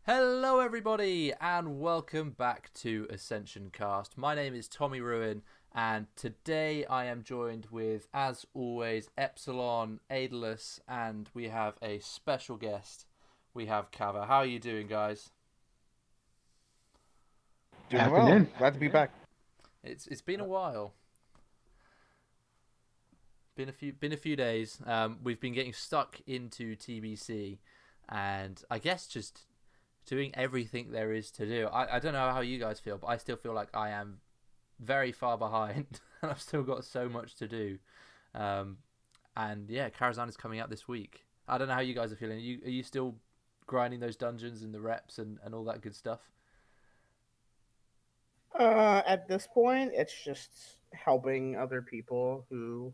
Hello, everybody, and welcome back to AscensionCast. My name is Tommy Ruin, and today I am joined with, as always, Epzilon, Aidalas, and we have a special guest. We have Kava. How are you doing, guys? Doing well. Afternoon. Glad to be Yeah, back. it's been a while. Been a few days. We've been getting stuck into TBC, and I guess just doing everything there is to do. I don't know how you guys feel, but I still feel like I am very far behind, and I've still got so much to do. Um, and yeah, Karazhan is coming out this week. I don't know how you guys are feeling. Are you still grinding those dungeons and the reps and all that good stuff? At this point, it's just helping other people who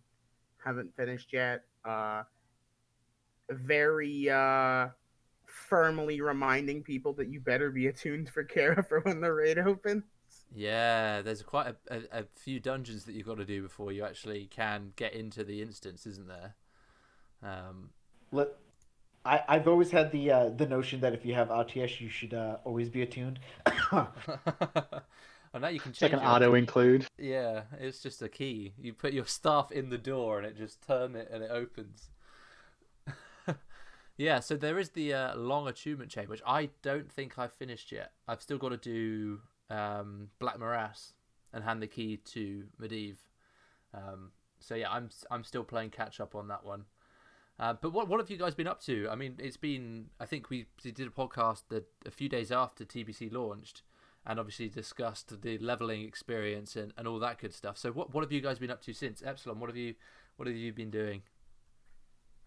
haven't finished yet. Very firmly reminding people that you better be attuned for Kara for when the raid opens. Yeah, there's quite a few dungeons that you've got to do before you actually can get into the instance, isn't there? Um, Let I've always had the notion that if you have RTS, you should always be attuned. oh, now you can It's like change an your auto include. Yeah, it's just a key. You put your staff in the door and it just turn it and it opens. Yeah, so there is the long attunement chain, which I don't think I've finished yet. I've still got to do Black Morass and hand the key to Medivh. So yeah, I'm still playing catch up on that one. But what have you guys been up to? I mean, it's been, I think we did a podcast a few days after TBC launched, and obviously discussed the leveling experience and all that good stuff. So what have you guys been up to since? Epsilon, what have you been doing?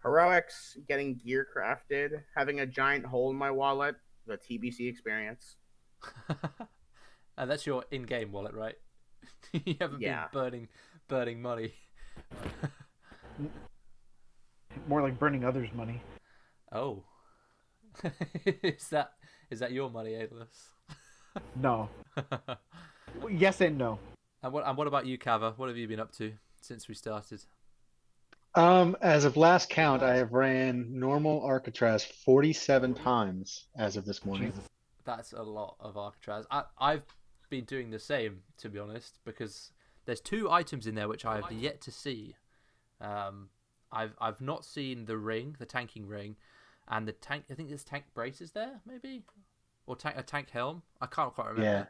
Heroics, getting gear crafted, having a giant hole in my wallet, the TBC experience. And that's your in-game wallet, right? You haven't been Yeah. burning money. More like burning others' money. Oh, is that your money, Aidalas? No. Yes and no. And what about you, Kava? What have you been up to since we started? As of last count, I have ran normal Arcatraz 47 times as of this morning. Jesus. That's a lot of Arcatraz. I've been doing the same, to be honest, because there's two items in there which I have yet to see. I've not seen the ring, the tanking ring, and the tank. I think there's tank braces there, maybe, or a tank helm. I can't quite remember. Yeah.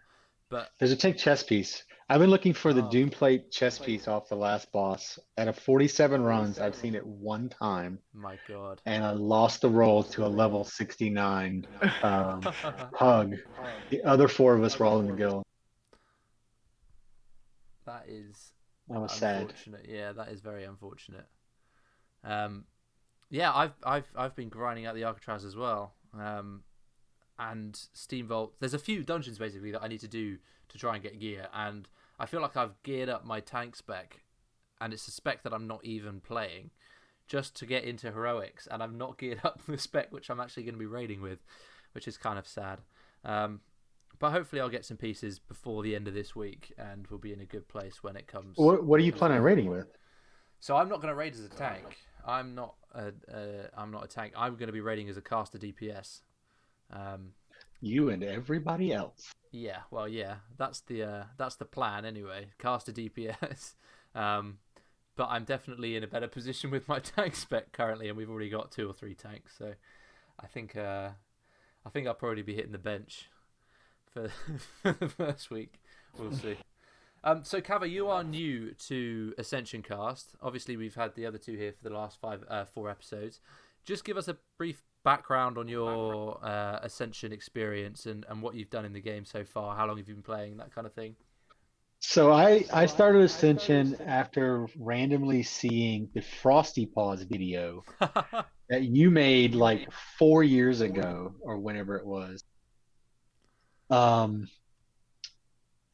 But There's a tank chest piece. I've been looking for the Oh. Doomplate chest piece off the last boss. Out of 47 runs, I've seen it one time, my God, and I lost the roll to a level 69 pug. The other four of us were all in the guild. that is That was sad. unfortunate. Yeah, that is very unfortunate. Yeah, I've been grinding out the Alcatraz as well. And Steam Vault. There's a few dungeons basically that I need to do to try and get gear, and I feel like I've geared up my tank spec, and it's a spec that I'm not even playing, just to get into heroics, and I've not geared up the spec which I'm actually going to be raiding with, which is kind of sad. But hopefully I'll get some pieces before the end of this week, and we'll be in a good place when it comes. What are you planning on raiding with? So I'm not going to raid as a tank. I'm not a tank. I'm going to be raiding as a caster DPS. You and everybody else. Yeah, well, yeah, that's the plan anyway. Caster DPS. But I'm definitely in a better position with my tank spec currently, and we've already got 2 or 3 tanks. So I think I'll probably be hitting the bench for, for the first week. We'll see. So Kava, you are new to Ascension Cast. Obviously, we've had the other two here for the last 4 episodes. Just give us a brief background on your Ascension experience and what you've done in the game so far. How long have you been playing, that kind of thing? So I started Ascension after randomly seeing the Frosty Paws video that you made like 4 years ago or whenever it was. And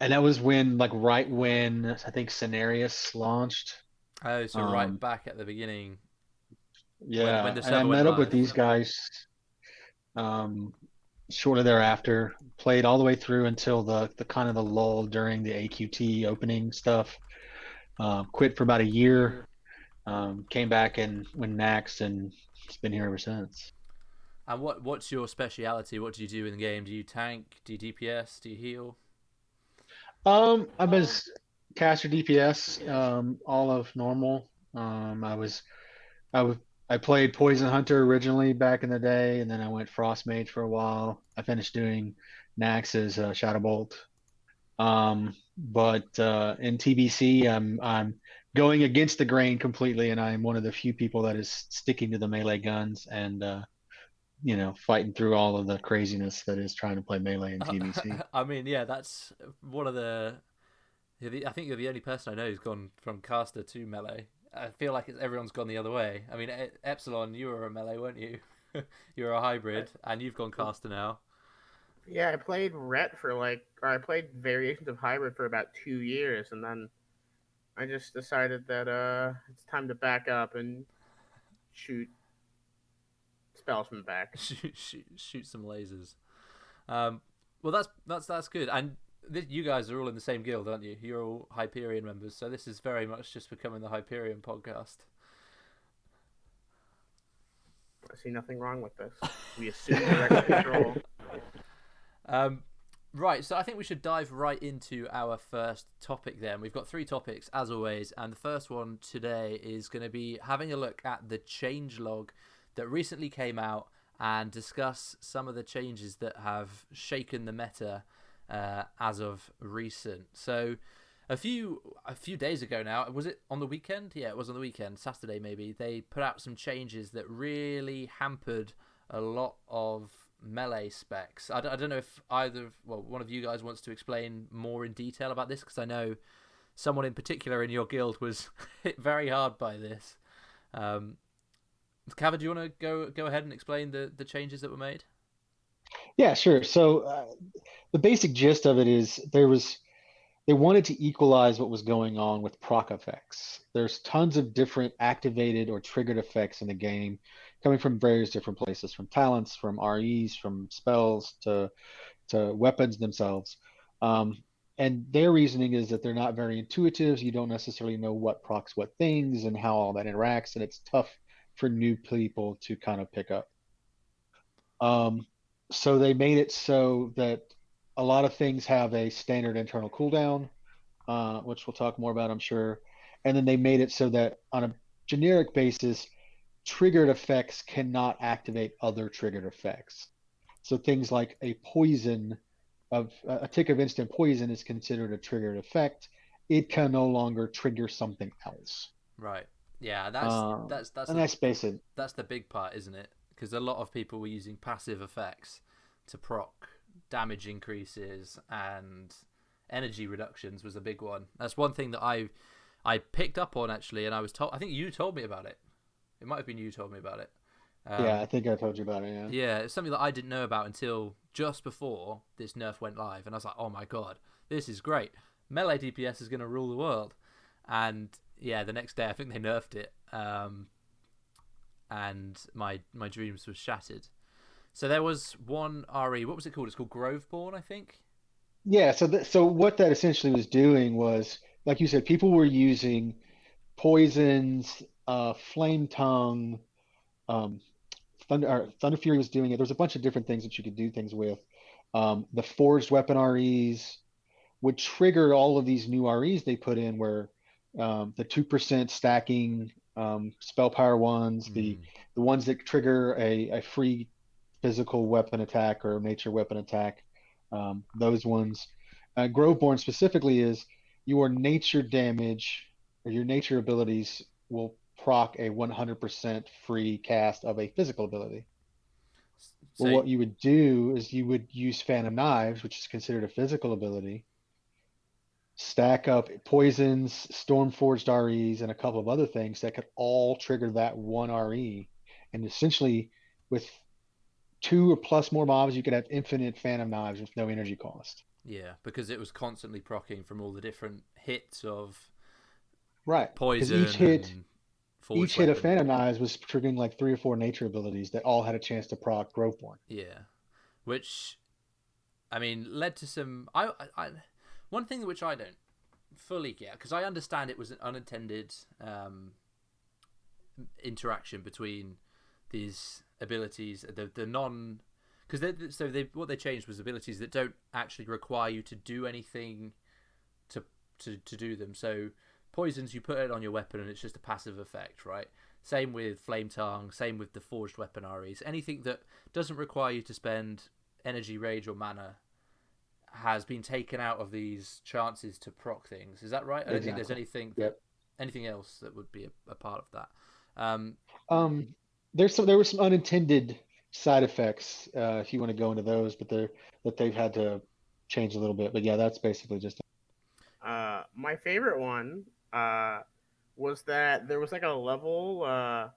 that was when, like, right when I think Cenarius launched. Oh, so right back at the beginning. Yeah, when the and I server went met up with live. these guys shortly thereafter. Played all the way through until the kind of the lull during the AQT opening stuff. Quit for about a year. Came back and went Naxx, and it's been here ever since. And what's your speciality? What do you do in the game? Do you tank? Do you DPS? Do you heal? I'm as caster DPS, all of normal. I was I played Poison Hunter originally back in the day, and then I went Frost Mage for a while. I finished doing Naxx's Shadow Bolt. But in TBC, I'm going against the grain completely, and I'm one of the few people that is sticking to the melee guns and fighting through all of the craziness that is trying to play melee in TBC. I mean, yeah, that's one of the. I think you're the only person I know who's gone from caster to melee. I feel like everyone's gone the other way. I mean, Epsilon, you were a melee, weren't you? You were a hybrid, and you've gone caster now. Yeah, I played Ret or I played variations of Hybrid for about 2 years, and then I just decided that it's time to back up and shoot spells from the back. shoot some lasers. Well, that's good. And you guys are all in the same guild, aren't you? You're all Hyperion members, so this is very much just becoming the Hyperion podcast. I see nothing wrong with this. We assume direct control. Right, so I think we should dive right into our first topic then. We've got 3 topics, as always, and the first one today is going to be having a look at the changelog that recently came out and discuss some of the changes that have shaken the meta as of recent. So a few days ago now, was it on the weekend? Yeah, it was on the weekend, Saturday maybe. They put out some changes that really hampered a lot of melee specs. I don't know if one of you guys wants to explain more in detail about this, because I know someone in particular in your guild was hit very hard by this. Kava, do you want to go ahead and explain the changes that were made? Yeah, sure. So the basic gist of it is they wanted to equalize what was going on with proc effects. There's tons of different activated or triggered effects in the game coming from various different places, from talents, from REs, from spells to weapons themselves. And their reasoning is that they're not very intuitive. So you don't necessarily know what procs what things and how all that interacts, and it's tough for new people to kind of pick up. So they made it so that a lot of things have a standard internal cooldown, which we'll talk more about, I'm sure. And then they made it so that on a generic basis, triggered effects cannot activate other triggered effects. So things like a tick of instant poison is considered a triggered effect. It can no longer trigger something else. Right. Yeah, that's basic. That's the big part, isn't it? Because a lot of people were using passive effects to proc damage increases, and energy reductions was a big one. That's one thing that I picked up on, actually, and I was told. I think you told me about it. It might have been you told me about it. Yeah, I think I told you about it. Yeah. Yeah, it's something that I didn't know about until just before this nerf went live, and I was like, "Oh my god, this is great! Melee DPS is going to rule the world." And yeah, the next day I think they nerfed it, and my dreams were shattered. So there was one RE. What was it called? It's called Groveborn, I think. Yeah. So what that essentially was doing was, like you said, people were using poisons, flame tongue, um, Thunder Fury was doing it. There was a bunch of different things that you could do things with. The forged weapon REs would trigger all of these new REs they put in, where the 2% stacking spell power ones, the ones that trigger a free physical weapon attack or nature weapon attack, those ones. Groveborn specifically is your nature damage or your nature abilities will proc a 100% free cast of a physical ability. So, Well, what you would do is you would use Phantom Knives, which is considered a physical ability, stack up poisons, Stormforged REs, and a couple of other things that could all trigger that one RE. And essentially, with 2 or plus more mobs, you could have infinite Phantom Knives with no energy cost. Yeah, because it was constantly proccing from all the different hits of poison. Each hit of Phantom Knives was triggering like 3 or 4 nature abilities that all had a chance to proc Groveborn. Yeah, which, I mean, led to some. One thing which I don't fully get, because I understand it was an unintended interaction between these abilities, the non, because they what they changed was abilities that don't actually require you to do anything to do them. So poisons, you put it on your weapon and it's just a passive effect, right? Same with flame tongue, same with the forged weapon REs. Anything that doesn't require you to spend energy, rage, or mana has been taken out of these chances to proc things. Is that right? I don't think there's anything anything else that would be a part of that. There were some unintended side effects, if you want to go into those, but they've had to change a little bit. But yeah, that's basically just. My favorite one was that there was like a level. I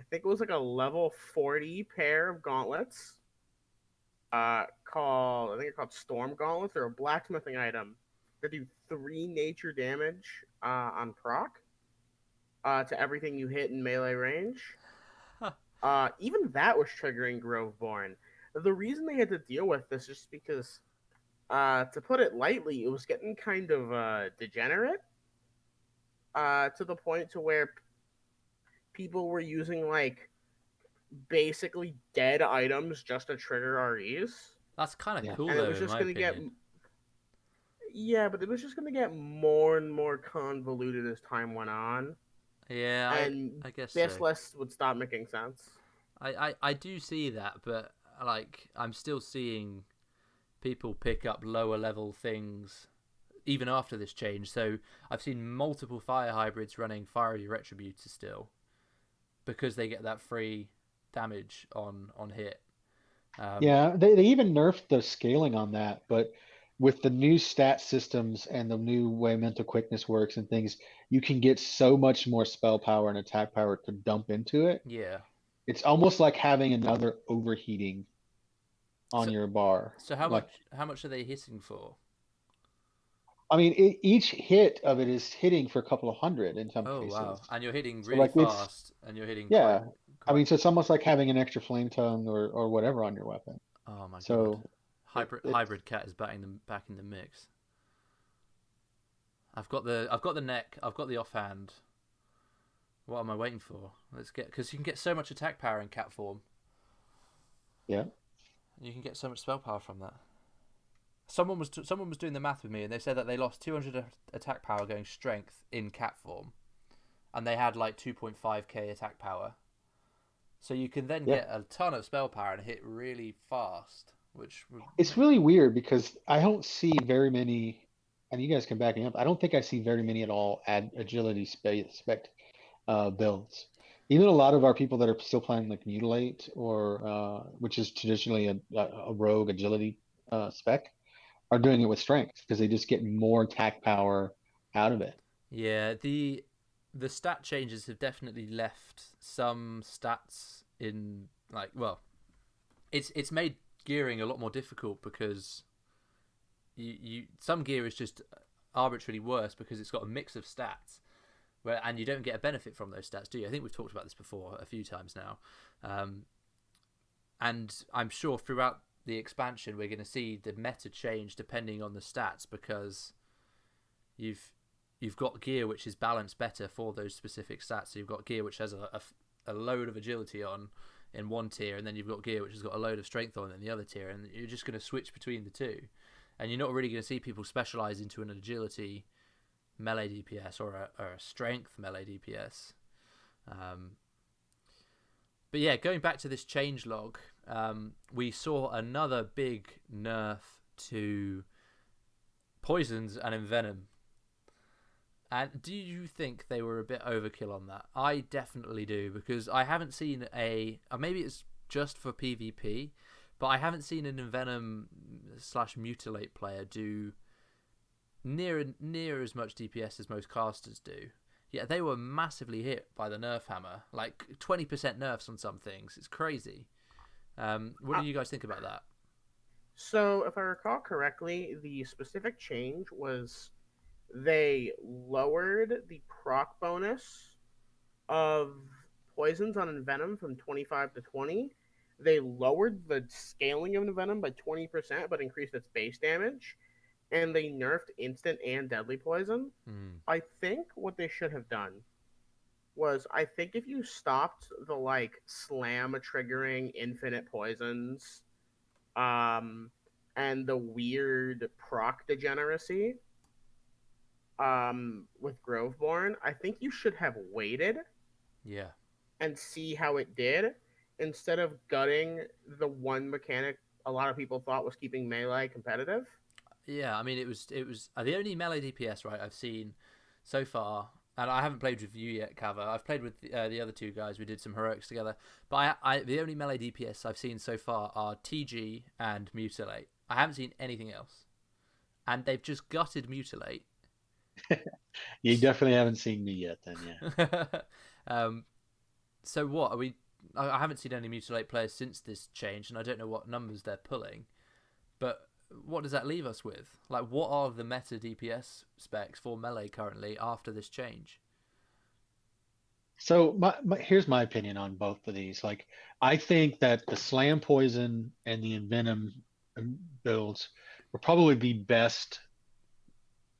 think it was like a level 40 pair of gauntlets. I think they're called Storm Gauntlets. They're a blacksmithing item that do 3 nature damage on proc to everything you hit in melee range. Even that was triggering Groveborn. The reason they had to deal with this is because, to put it lightly, it was getting kind of degenerate to the point to where people were using like basically dead items just to trigger REs. That's kind of cool, And though, it was just in my going to opinion. Yeah, but it was just going to get more and more convoluted as time went on. Yeah, and I guess this so. list would stop making sense. I do see that, but like I'm still seeing people pick up lower level things even after this change. So I've seen multiple fire hybrids running fiery retributors still because they get that free damage on hit. Yeah, they even nerfed the scaling on that, but with the new stat systems and the new way mental quickness works and things, you can get so much more spell power and attack power to dump into it. Yeah. It's almost like having another overheating on So your bar. so Like, how much are they hitting for? I mean, each hit of it is hitting for a couple of hundred in some Oh cases. wow! And you're hitting So really like it's fast, and you're hitting yeah. I quite. mean, so it's almost like having an extra flame tongue or whatever on your weapon. Oh my god! So it's Hybrid cat is back in the mix. I've got the neck. I've got the offhand. What am I waiting for? Let's get because you can get so much attack power in cat form. yeah. You can get so much spell power from that. Someone was doing the math with me, and they said that they lost 200 attack power going strength in cat form, and they had like 2.5k attack power. So you can then Yeah. get a ton of spell power and hit really fast, which It's really weird because I don't see very many, and you guys can back me up. I don't think I see very many at all add agility spec builds. Even a lot of our people that are still playing like Mutilate or which is traditionally a rogue agility spec are doing it with strength because they just get more attack power out of it. yeah, the stat changes have definitely left some stats in like well, it's made gearing a lot more difficult because you some gear is just arbitrarily worse because it's got a mix of stats where and you don't get a benefit from those stats, do you? I think we've talked about this before a few times now, and I'm sure throughout the expansion we're going to see the meta change depending on the stats because you've got gear which is balanced better for those specific stats. So you've got gear which has a load of agility on in one tier, and then you've got gear which has got a load of strength on in the other tier, and you're just going to switch between the two, and you're not really going to see people specialize into an agility melee DPS or a strength melee DPS. But yeah, going back to this change log, we saw another big nerf to poisons and envenom. And do you think they were a bit overkill on that? I definitely do, because I haven't seen maybe it's just for PvP, but I haven't seen an envenom / mutilate player do near as much DPS as most casters do. Yeah, they were massively hit by the nerf hammer, like 20% nerfs on some things. It's crazy. What do you guys think about that? So, if I recall correctly, the specific change was they lowered the proc bonus of poisons on Envenom from 25 to 20. They lowered the scaling of Envenom by 20%, but increased its base damage. And they nerfed instant and deadly poison. I think what they should have done was I think if you stopped the like slam triggering infinite poisons, um, and the weird proc degeneracy, with Groveborn, I think you should have waited Yeah. and see how it did instead of gutting the one mechanic a lot of people thought was keeping melee competitive. Yeah, I mean, it was the only melee DPS, right, I've seen so far, and I haven't played with you yet, Kava. I've played with the other two guys. We did some heroics together, but the only melee DPS I've seen so far are TG and Mutilate. I haven't seen anything else, and they've just gutted Mutilate. You definitely haven't seen me yet, then, yeah. um, so what are we? I haven't seen any Mutilate players since this change, and I don't know what numbers they're pulling. But what does that leave us with? Like, what are the meta DPS specs for melee currently after this change? So here's my opinion on both of these. Like, I think that the Slam Poison and the Envenom builds will probably be best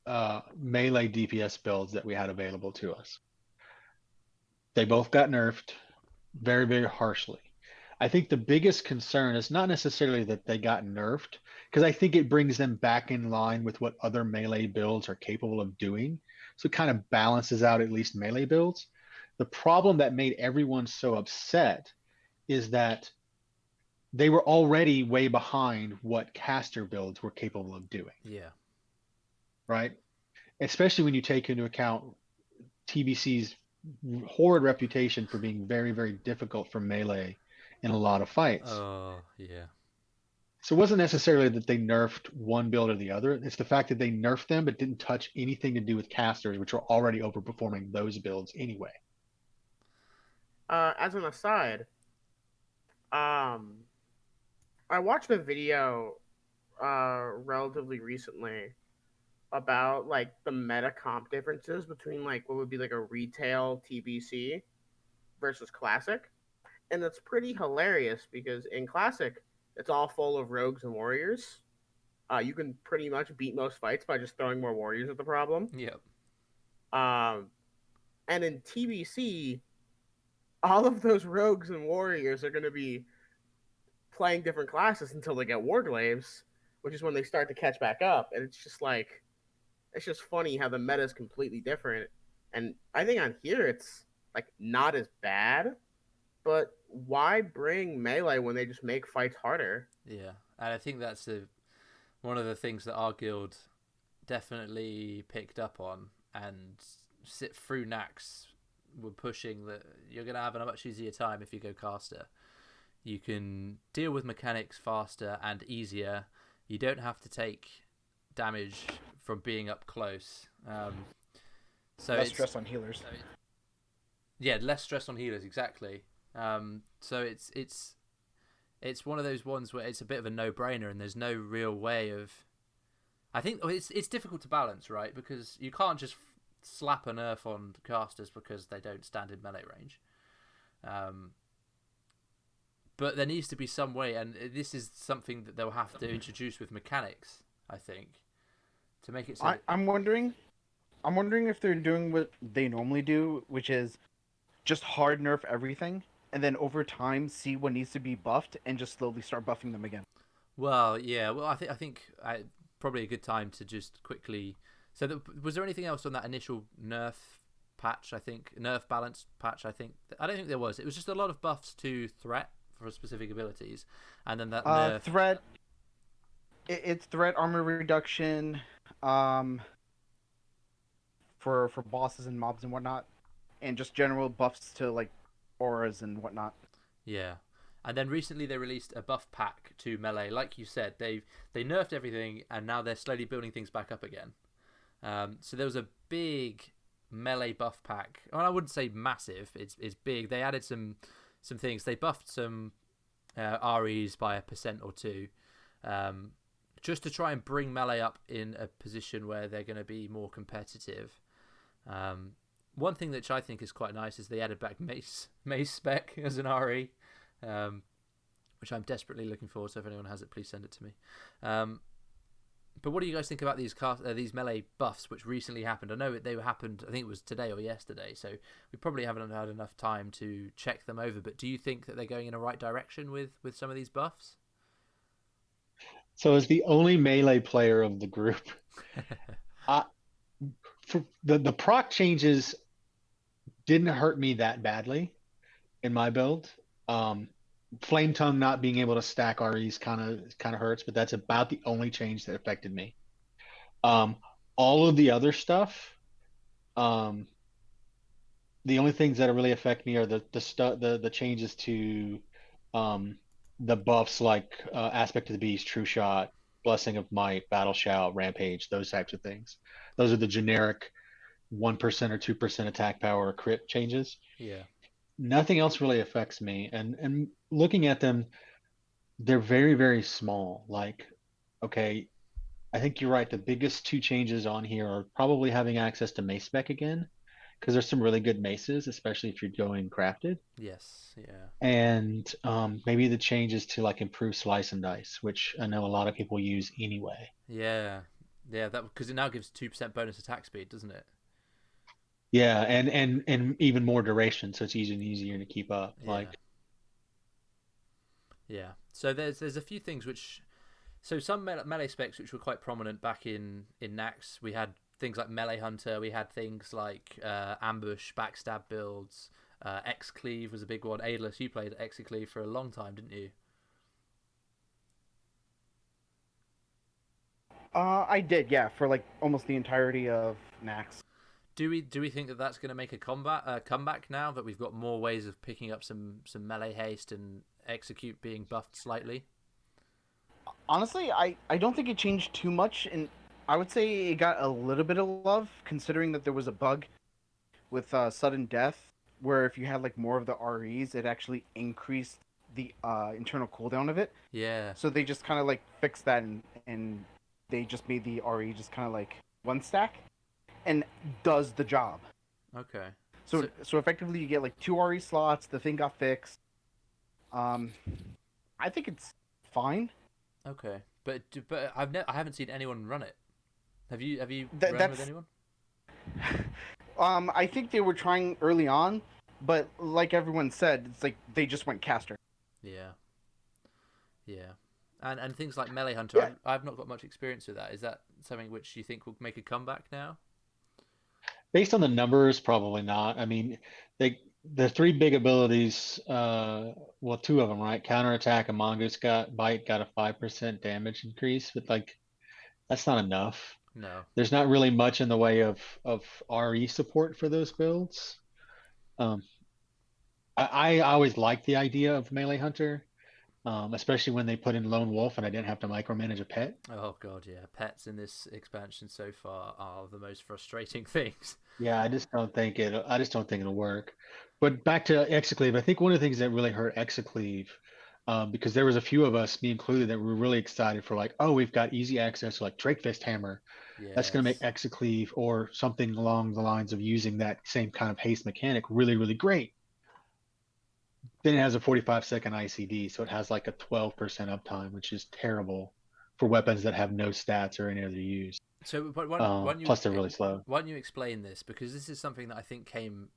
melee DPS builds that we had available to us. They both got nerfed very, very harshly. I think the biggest concern is not necessarily that they got nerfed, because I think it brings them back in line with what other melee builds are capable of doing. So it kind of balances out at least melee builds. The problem that made everyone so upset is that they were already way behind what caster builds were capable of doing, Yeah. right? Especially when you take into account TBC's horrid reputation for being very, very difficult for melee in a lot of fights. Oh, yeah. So it wasn't necessarily that they nerfed one build or the other. It's the fact that they nerfed them but didn't touch anything to do with casters, which were already overperforming those builds anyway. As an aside, um, I watched a video relatively recently about like the meta comp differences between like what would be like a retail TBC versus classic. And it's pretty hilarious because in classic, it's all full of rogues and warriors. You can pretty much beat most fights by just throwing more warriors at the problem. Yep. Um, and in TBC, all of those rogues and warriors are going to be playing different classes until they get warglaves, which is when they start to catch back up. And it's just like, it's just funny how the meta is completely different. And I think on here, it's like not as bad, but why bring melee when they just make fights harder? Yeah. And I think that's one of the things that our guild definitely picked up on, and sit through Nax were pushing that you're going to have a much easier time if you go caster. You can deal with mechanics faster and easier. You don't have to take damage from being up close. So Less it's stress on healers. yeah, less stress on healers, exactly. So it's one of those ones where it's a bit of a no-brainer, and there's no real way of. I think it's difficult to balance, right? Because you can't just slap a nerf on casters because they don't stand in melee range. But there needs to be some way, and this is something that they'll have to introduce with mechanics, I think, to make it so. I'm wondering if they're doing what they normally do, which is just hard nerf everything, and then over time see what needs to be buffed, and just slowly start buffing them again. Well, yeah. Well, I think probably a good time to just quickly. So, was there anything else on that initial nerf patch? I think nerf balance patch. I don't think there was. It was just a lot of buffs to threat for specific abilities, and then that nerf. Threat. It's threat armor reduction, for bosses and mobs and whatnot, and just general buffs to like auras and whatnot. Yeah. And then recently they released a buff pack to melee. Like you said, they nerfed everything, and now they're slowly building things back up again. So there was a big melee buff pack. Well, I wouldn't say massive. It's big. They added some things. They buffed some REs by 1% or 2, just to try and bring melee up in a position where they're going to be more competitive. One thing which I think is quite nice is they added back mace spec as an RE. Which I'm desperately looking forward to. If anyone has it, please send it to me. But what do you guys think about these melee buffs which recently happened? I know they happened. I think it was today or yesterday. So we probably haven't had enough time to check them over. But do you think that they're going in a right direction with some of these buffs? So as the only melee player of the group, I, for the proc changes didn't hurt me that badly in my build. Um, Flame Tongue not being able to stack REs kind of hurts, but that's about the only change that affected me. Um, all of the other stuff, um, the only things that really affect me are the changes to um, the buffs like Aspect of the Beast, True Shot, Blessing of Might, Battle Shout, Rampage, those types of things. Those are the generic 1% or 2% attack power or crit changes. Yeah. Nothing else really affects me. And looking at them, they're very, very small. Like, okay, I think you're right. The biggest two changes on here are probably having access to mace spec again, because there's some really good maces, especially if you're going crafted. Yes. Yeah. And maybe the changes to like improve slice and dice, which I know a lot of people use anyway. Yeah. Yeah. That because it now gives 2% bonus attack speed, doesn't it? Yeah, and even more duration, so it's easier and easier to keep up. Yeah. Like, Yeah. So there's a few things which so some melee specs which were quite prominent back in Nax. We had things like Melee Hunter. We had things like ambush, backstab builds. X Cleave was a big one. Aidalas, you played X Cleave for a long time, didn't you? I did, yeah, for like almost the entirety of Nax. Do we think that that's going to make a comeback now that we've got more ways of picking up some melee haste and execute being buffed slightly? Honestly, I don't think it changed too much, and I would say it got a little bit of love considering that there was a bug with sudden death where if you had like more of the REs, it actually increased the internal cooldown of it. Yeah. So they just kind of like fixed that, and they just made the RE just kind of like one stack and does the job. Okay. So effectively you get like 2 RE slots. The thing got fixed. Um, I think it's fine. Okay. But I haven't seen anyone run it. Have you That run with that's anyone? I think they were trying early on, but like everyone said, it's like they just went caster. Yeah. Yeah. And things like Melee Hunter, Yeah. I've not got much experience with that. Is that something which you think will make a comeback now? based on the numbers, probably not. I mean, the three big abilities, well, two of them, right? Counterattack and Mongoose got Bite got a 5% damage increase, but like that's not enough. No. There's not really much in the way of RE support for those builds. Um, I always liked the idea of Melee Hunter, especially when they put in Lone Wolf and I didn't have to micromanage a pet. Oh god, yeah. Pets in this expansion so far are the most frustrating things. Yeah, I just don't think it'll work. But back to Exicleve, I think one of the things that really hurt Exicleve, because there was a few of us, me included, that were really excited for like, oh, we've got easy access to like Drakefist Hammer. That's going to make Yes. Exicleve or something along the lines of using that same kind of haste mechanic really, really great. Then it has a 45-second ICD, so it has like a 12% uptime, which is terrible for weapons that have no stats or any other use. So, but Plus, they're really slow. why don't you explain this? Because this is something that I think came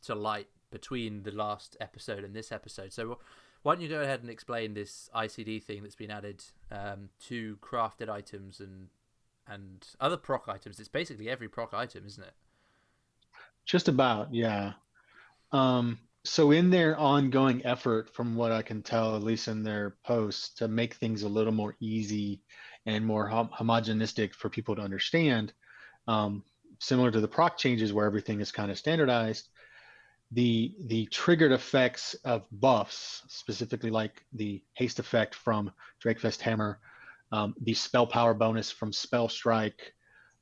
to light between the last episode and this episode. So, why don't you go ahead and explain this ICD thing that's been added to crafted items and other proc items? It's basically every proc item, isn't it? Just about, yeah. So in their ongoing effort, from what I can tell, at least in their posts, to make things a little more easy and more homogenistic for people to understand, um, similar to the proc changes where everything is kind of standardized, the triggered effects of buffs, specifically like the haste effect from Drakefest Hammer, the spell power bonus from Spell Strike,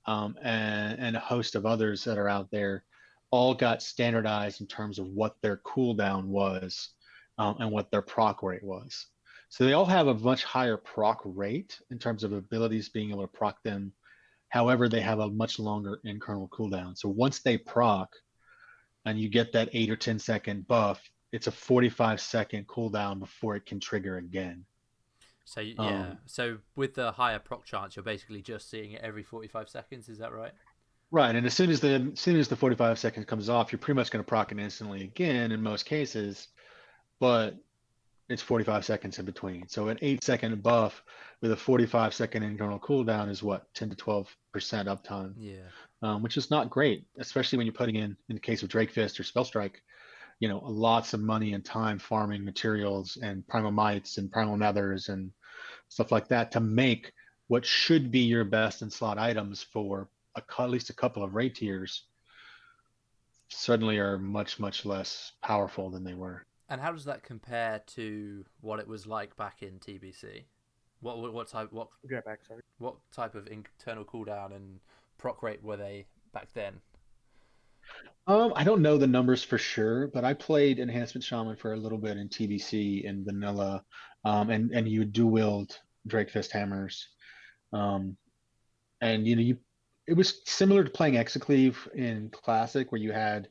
and a host of others that are out there, all got standardized in terms of what their cooldown was, and what their proc rate was. So they all have a much higher proc rate in terms of abilities being able to proc them. However, they have a much longer in-kernel cooldown. So once they proc and you get that 8 or 10 second buff, it's a 45-second cooldown before it can trigger again. So yeah, so with the higher proc chance, you're basically just seeing it every 45 seconds. Is that right? Right, and as soon as the 45 seconds comes off, you're pretty much going to proc it instantly again in most cases, but it's 45 seconds in between. So an 8-second buff with a 45-second internal cooldown is what, 10 to 12% uptime, Yeah. which is not great, especially when you're putting in the case of Drake Fist or Spellstrike, lots of money and time farming materials and primal mites and primal nethers and stuff like that to make what should be your best in slot items for at least a couple of raid tiers suddenly are much, much less powerful than they were. And how does that compare to what it was like back in TBC? What type Get back, sorry. what type of internal cooldown and proc rate were they back then? I don't know the numbers for sure, but I played Enhancement Shaman for a little bit in TBC and Vanilla, and you dual wield Drake Fist hammers, and it was similar to playing Exocleave in Classic, where you had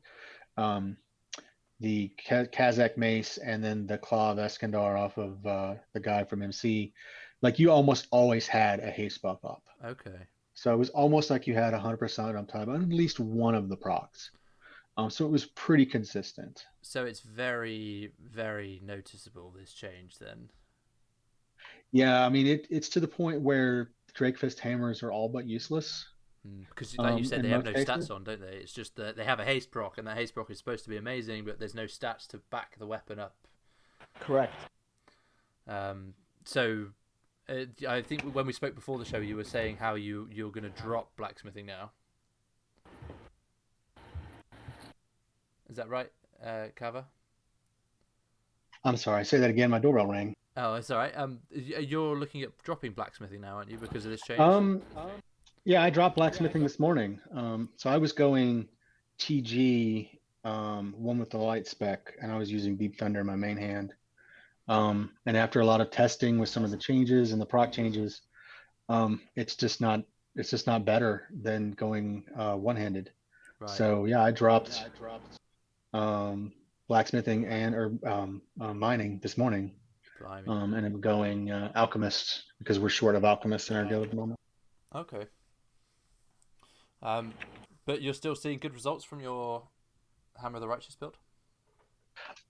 the Kazakh Mace and then the Claw of Eskandar off of the guy from MC. Like you almost always had a haste buff up. Okay. So it was almost like you had 100% uptime on at least one of the procs. So it was pretty consistent. So it's very, very noticeable, this change then. Yeah, I mean it's to the point where Drake Fist hammers are all but useless. Because, like you said, they have no cases. stats on, don't they? It's just that they have a haste proc, and that haste proc is supposed to be amazing, but there's no stats to back the weapon up. Correct. So, I think when we spoke before the show, you were saying how you're going to drop blacksmithing now. Is that right, Kava? I'm sorry, say that again. My doorbell rang. Oh, it's all right. You're looking at dropping blacksmithing now, aren't you, because of this change? Yeah, I dropped blacksmithing this morning. So I was going TG, one with the light spec, and I was using Deep Thunder in my main hand. And after a lot of testing with some of the changes and the proc changes, it's just not better than going one-handed. Right. So yeah, I dropped blacksmithing and mining this morning. Blimey. And I'm going alchemist because we're short of alchemists in our guild at the moment. Okay. But you're still seeing good results from your Hammer of the Righteous build?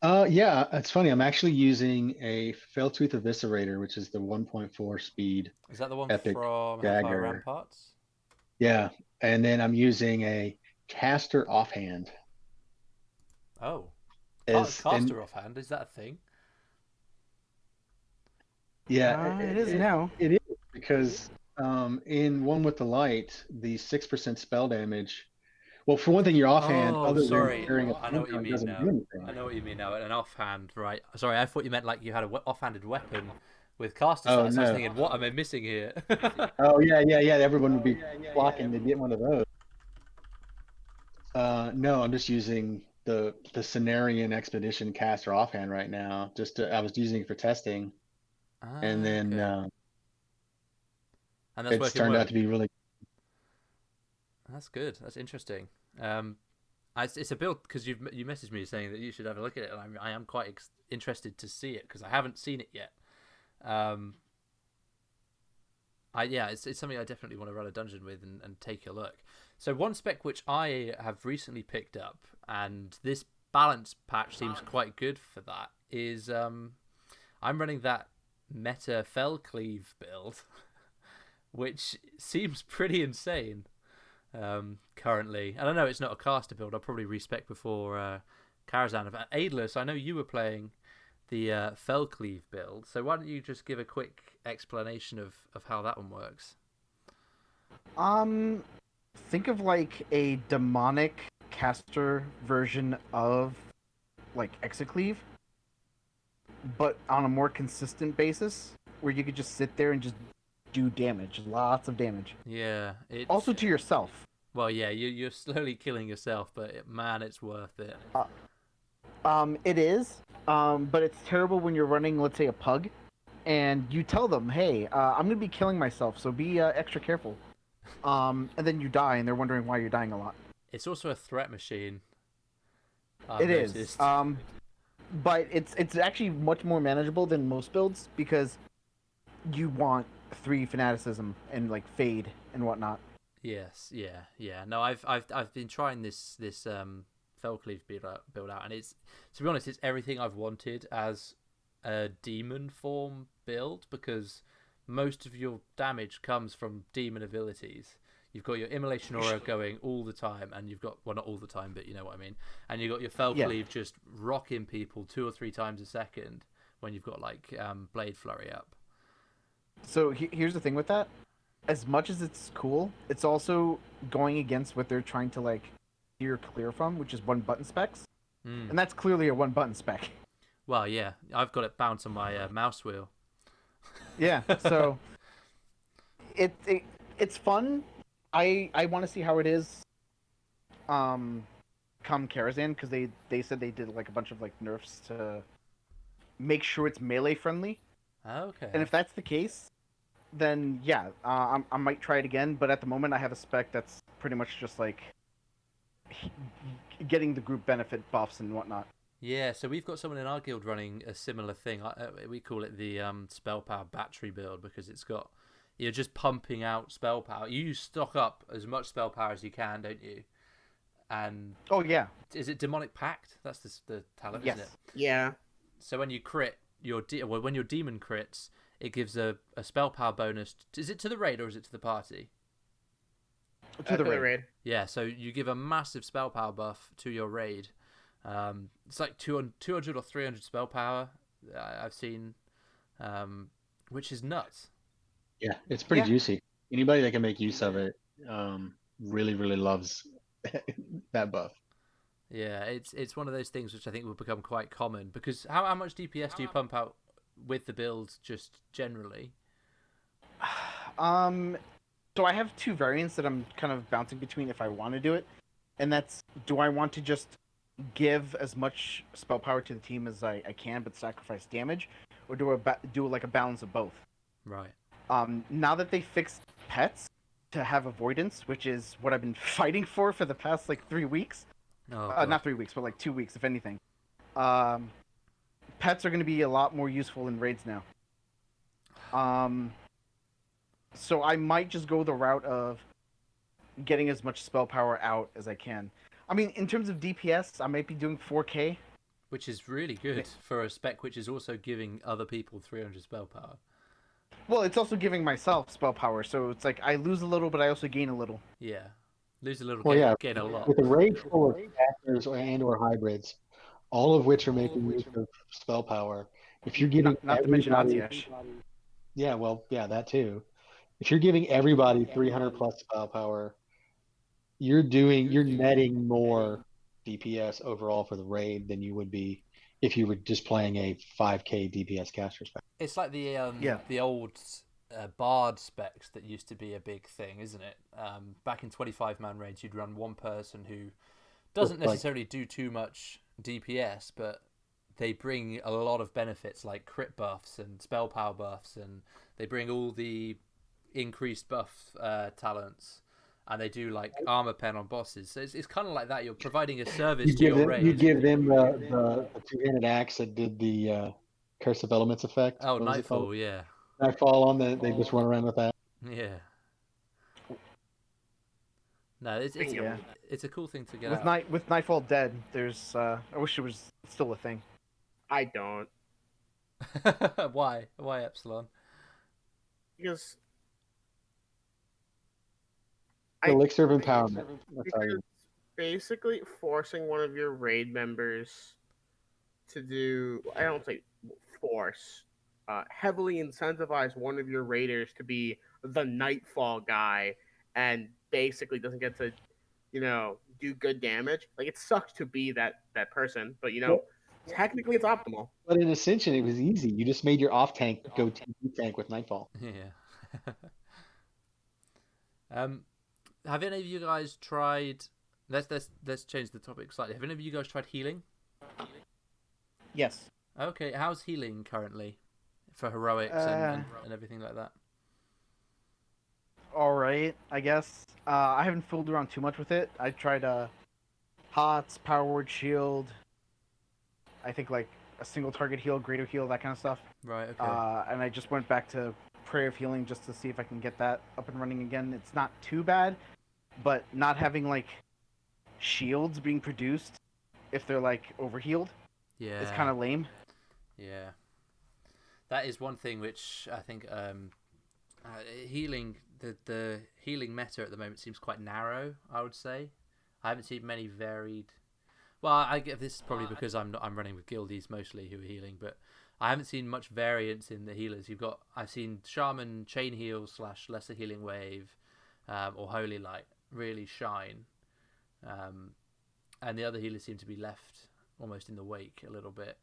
Yeah, it's funny. I'm actually using a Felltooth Eviscerator, which is the 1.4 speed. Is that the one epic from dagger. Hellfire Ramparts? Yeah, and then I'm using a caster offhand. Oh. Caster offhand, is that a thing? Yeah, it is now. It is because in One with the Light, the 6% spell damage. Well, for one thing, your offhand. Oh, sorry. I know what you mean now. I know what you mean now. An offhand, right? Sorry, I thought you meant like you had a offhanded weapon with caster stats. No. I was thinking, what am I missing here? Oh yeah. Everyone would be flocking to get one of those. No, I'm just using the Cenarian Expedition caster offhand right now. I was using it for testing, and then and that's it's turned out to be really. That's good. That's interesting. It's a build because you messaged me saying that you should have a look at it, and I am quite interested to see it because I haven't seen it yet. It's something I definitely want to run a dungeon with and take a look. So one spec which I have recently picked up, and this balance patch seems quite good for that, is I'm running that meta Fellcleave build, which seems pretty insane. Currently, and I know it's not a caster build. I'll probably respec before Karazhan. Aidalas, I know you were playing the Fellcleave build, so why don't you just give a quick explanation of how that one works? Think of like a demonic caster version of like Exocleave, but on a more consistent basis, where you could just sit there and just do damage, lots of damage. Yeah. Also to yourself. Well, yeah, you're slowly killing yourself, but man, it's worth it. It is, but it's terrible when you're running, let's say, a pug, and you tell them, hey, I'm going to be killing myself, so be extra careful. And then you die, and they're wondering why you're dying a lot. It's also a threat machine. It is. But it's actually much more manageable than most builds, because you want 3 fanaticism and like fade and whatnot. Yes, yeah. No, I've been trying this Felcleave build out, and it's, to be honest, it's everything I've wanted as a demon form build, because most of your damage comes from demon abilities. You've got your immolation aura going all the time, and you've got, well, not all the time, but you know what I mean. And you've got your Felcleave just rocking people 2 or 3 times a second when you've got like Blade Flurry up. So here's the thing with that. As much as it's cool, it's also going against what they're trying to like steer clear from, which is 1-button specs, and that's clearly a 1-button spec. Well, yeah, I've got it bound on my mouse wheel. Yeah, so it's fun. I want to see how it is. Come Karazhan, because they said they did like a bunch of like nerfs to make sure it's melee friendly. Okay. And if that's the case, then yeah, I might try it again. But at the moment, I have a spec that's pretty much just like getting the group benefit buffs and whatnot. Yeah, so we've got someone in our guild running a similar thing. We call it the spell power battery build, because it's got, you're just pumping out spell power. You stock up as much spell power as you can, don't you? And oh yeah, is it Demonic Pact? That's the talent, yes. isn't it? Yeah. So when you crit when your demon crits, it gives a spell power bonus. Is it to the raid or is it to the party? To the raid. Yeah, so you give a massive spell power buff to your raid. It's like 200 or 300 spell power I've seen, which is nuts. Yeah, it's pretty juicy. Anybody that can make use of it really, really loves that buff. Yeah, it's one of those things which I think will become quite common, because how much DPS do you pump out with the build just generally? So I have 2 variants that I'm kind of bouncing between if I want to do it, and that's, do I want to just give as much spell power to the team as I can, but sacrifice damage, or do I do like a balance of both? Right. Now that they fixed pets to have avoidance, which is what I've been fighting for the past like 3 weeks. Not 3 weeks, but like 2 weeks, if anything. Pets are going to be a lot more useful in raids now. So I might just go the route of getting as much spell power out as I can. I mean, in terms of DPS, I might be doing 4K. Which is really good for a spec which is also giving other people 300 spell power. Well, it's also giving myself spell power, so it's like I lose a little, but I also gain a little. Yeah. Lose a little, gain a lot. With a raid full of casters and/or hybrids, all of which are making use of spell power, if you're giving not to mention Atiyesh. Yeah, well, yeah, that too. If you're giving everybody 300 plus spell power, you're netting more DPS overall for the raid than you would be if you were just playing a 5k DPS caster spec. It's like the old Bard specs that used to be a big thing, isn't it? Back in 25-man raids, you'd run one person who doesn't necessarily do too much DPS, but they bring a lot of benefits like crit buffs and spell power buffs, and they bring all the increased buff talents, and they do like armor pen on bosses. So it's kind of like that. You're providing a service to your raid. You give them the two-handed axe that did the Curse of Elements effect. Oh, Nightfall, yeah. Nightfall on they just run around with that. Yeah. No, it's a cool thing to get out. With Nightfall dead, there's I wish it was still a thing. I don't. Why Epsilon? Because elixir of empowerment. Because basically forcing one of your raid members to do, I don't say force, heavily incentivize one of your raiders to be the Nightfall guy and basically doesn't get to, do good damage. Like, it sucks to be that person, but technically it's optimal. But in Ascension, it was easy. You just made your off tank go TP tank with Nightfall. Yeah. Have any of you guys tried? Let's change the topic slightly. Have any of you guys tried healing? Yes. Okay, how's healing currently for heroics and everything like that? All right, I guess. I haven't fooled around too much with it. I tried HOTS, Power Word Shield. I think like a single target heal, greater heal, that kind of stuff. Right. Okay. And I just went back to Prayer of Healing just to see if I can get that up and running again. It's not too bad, but not having like shields being produced if they're like overhealed is kind Yeah, of lame. yeah. That is one thing which I think healing the healing meta at the moment seems quite narrow. I would say I haven't seen many varied. Well, I get this is probably because I'm running with guildies mostly who are healing, but I haven't seen much variance in the healers. I've seen Shaman Chain Heal / Lesser Healing Wave, or Holy Light really shine, um, and the other healers seem to be left almost in the wake a little bit.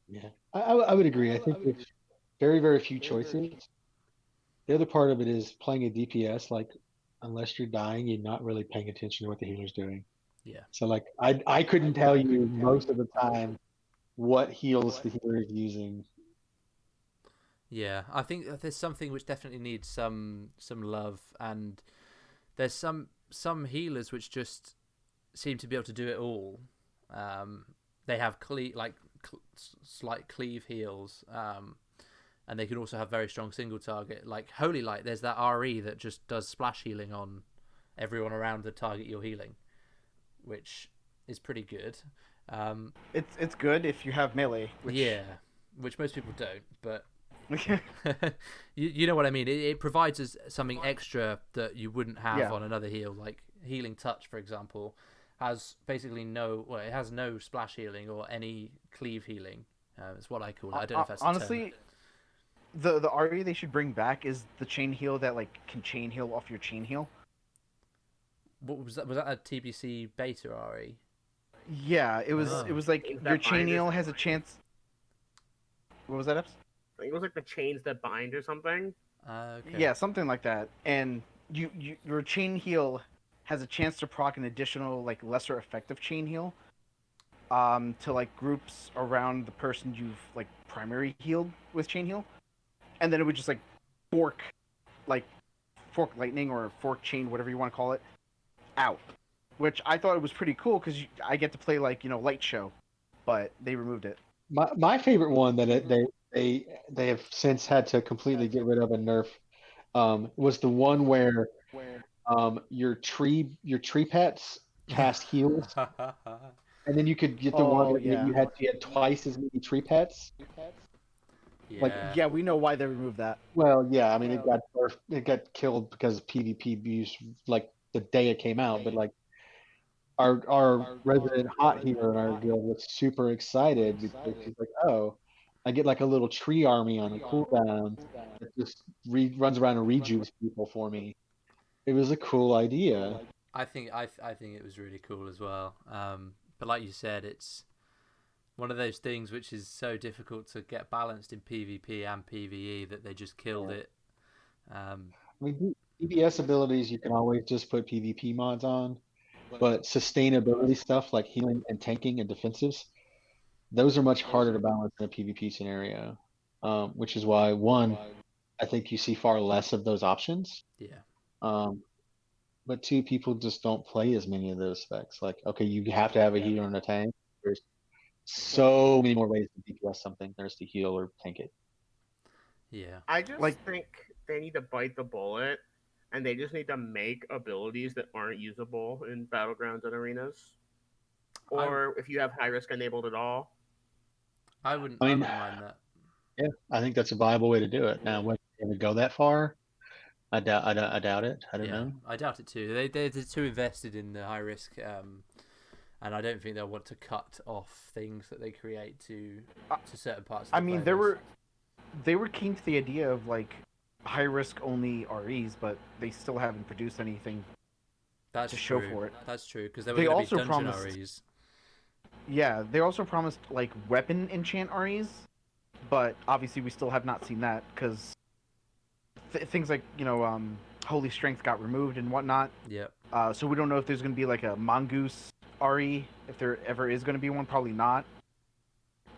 Yeah, I would agree. I think there's very, very few choices. The other part of it is playing a DPS, like, unless you're dying, you're not really paying attention to what the healer's doing. Yeah. So, like, I couldn't tell you most of the time what heals the healer is using. Yeah, I think that there's something which definitely needs some love, and there's some healers which just seem to be able to do it all. They have slight cleave heals, and they can also have very strong single target. Like Holy Light, there's that RE that just does splash healing on everyone around the target you're healing, which is pretty good. It's good if you have melee, which Yeah, which most people don't, but you know what I mean. It provides us something extra that you wouldn't have Yeah. on another heal, like Healing Touch, for example, has basically it has no splash healing or any cleave healing. It's what I call it. I don't know if that's honestly, the RE they should bring back is the chain heal that like can chain heal off your chain heal. What was that? Was that a TBC beta RE? Yeah, it was. Oh. It was like Chains your that chain bind or heal has a something. chance. What was that, Eps? I think it was like the chains that bind or something. Okay. Yeah, something like that. And your chain heal has a chance to proc an additional like lesser effective chain heal. To like groups around the person you've like primary healed with chain heal, and then it would just like fork, like fork lightning or fork chain, whatever you want to call it, out. Which I thought it was pretty cool because I get to play like light show, but they removed it. My favorite one that they have since had to completely get rid of and nerf was the one where your tree pets cast heals, and then you could get the one Oh that yeah, you had twice as many tree pets. Like, Yeah. yeah, we know why they removed that. well, yeah, I mean it got killed because of PvP abuse like the day it came out, but like our resident hot healer in our guild was super excited because she's like, oh, I get like a little tree army on a cooldown that just runs around and rejuves people for me. It was a cool idea. I think it was really cool as well. But like you said, it's one of those things which is so difficult to get balanced in PvP and PvE that they just killed Yeah. it. Um, I mean, DPS abilities you can always just put PvP mods on, but sustainability stuff like healing and tanking and defensives, those are much harder to balance in a PvP scenario. Which is why one, I think you see far less of those options. yeah, Um, but two, people just don't play as many of those specs. Like, okay, you have to have a healer and a tank. There's so many more ways to DPS something. There's to heal or tank it. yeah, I just Like think they need to bite the bullet, and they just need to make abilities that aren't usable in battlegrounds and arenas, I or if you have high risk enabled at all. I I mean, wouldn't mind that. yeah, I think that's a viable way to do it. Now, whether they're going to go that far, I doubt it. I don't Yeah, know. I doubt it too. They're too invested in the high risk, and I don't think they'll want to cut off things that they create to certain parts of I the mean, player base. they were keen to the idea of like high risk only REs, but they still haven't produced anything That's to show true. for it. That's true because there were They going to be also dungeon promised, REs. yeah, they also promised like weapon enchant REs, but obviously we still have not seen that because things like holy strength got removed and whatnot. Yep. So we don't know if there's going to be like a mongoose RE, if there ever is going to be one. Probably not.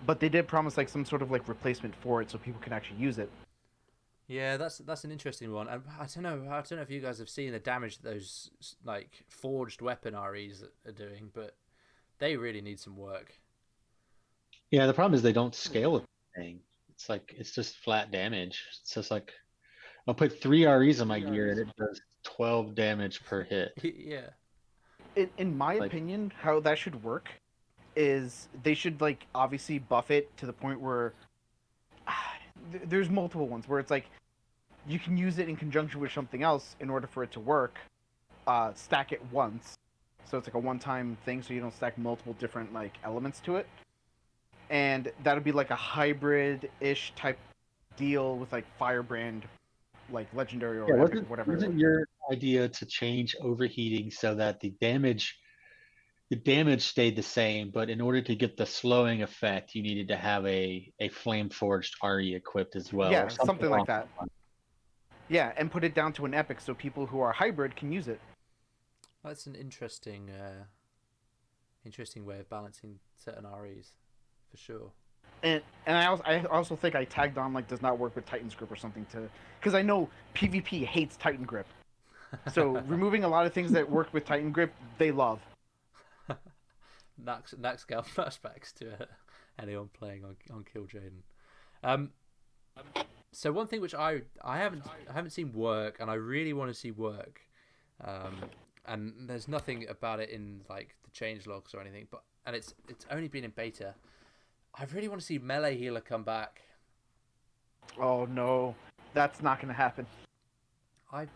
But they did promise like some sort of like replacement for it, so people can actually use it. Yeah, that's an interesting one. And I don't know. I don't know if you guys have seen the damage that those like forged weapon REs are doing, but they really need some work. Yeah, the problem is they don't scale with anything. It's like it's just flat damage. It's just like I'll put 3 REs on my gear and it does 12 damage per hit. Yeah. In my Like- opinion, how that should work is they should like obviously buff it to the point where there's multiple ones where it's like you can use it in conjunction with something else in order for it to work. Stack it once, so it's like a one-time thing, so you don't stack multiple different like elements to it, and that would be like a hybrid-ish type deal with like Firebrand, like legendary or Yeah, epic, whatever. wasn't your idea to change overheating so that the damage stayed the same, but in order to get the slowing effect, you needed to have a flame forged RE equipped as well, Yeah, or something like along that. those lines. Yeah, and put it down to an epic so people who are hybrid can use it. That's an interesting way of balancing certain REs, for sure. And I also think I tagged on like does not work with Titan's grip or something to because I know PvP hates Titan grip. So removing a lot of things that work with Titan grip, they love. Naxgal flashbacks to anyone playing on Kill Jaden. So one thing which I haven't seen work, and I really want to see work, and there's nothing about it in like the change logs or anything, and it's only been in beta. I really want to see melee healer come back. Oh no, that's not going to happen.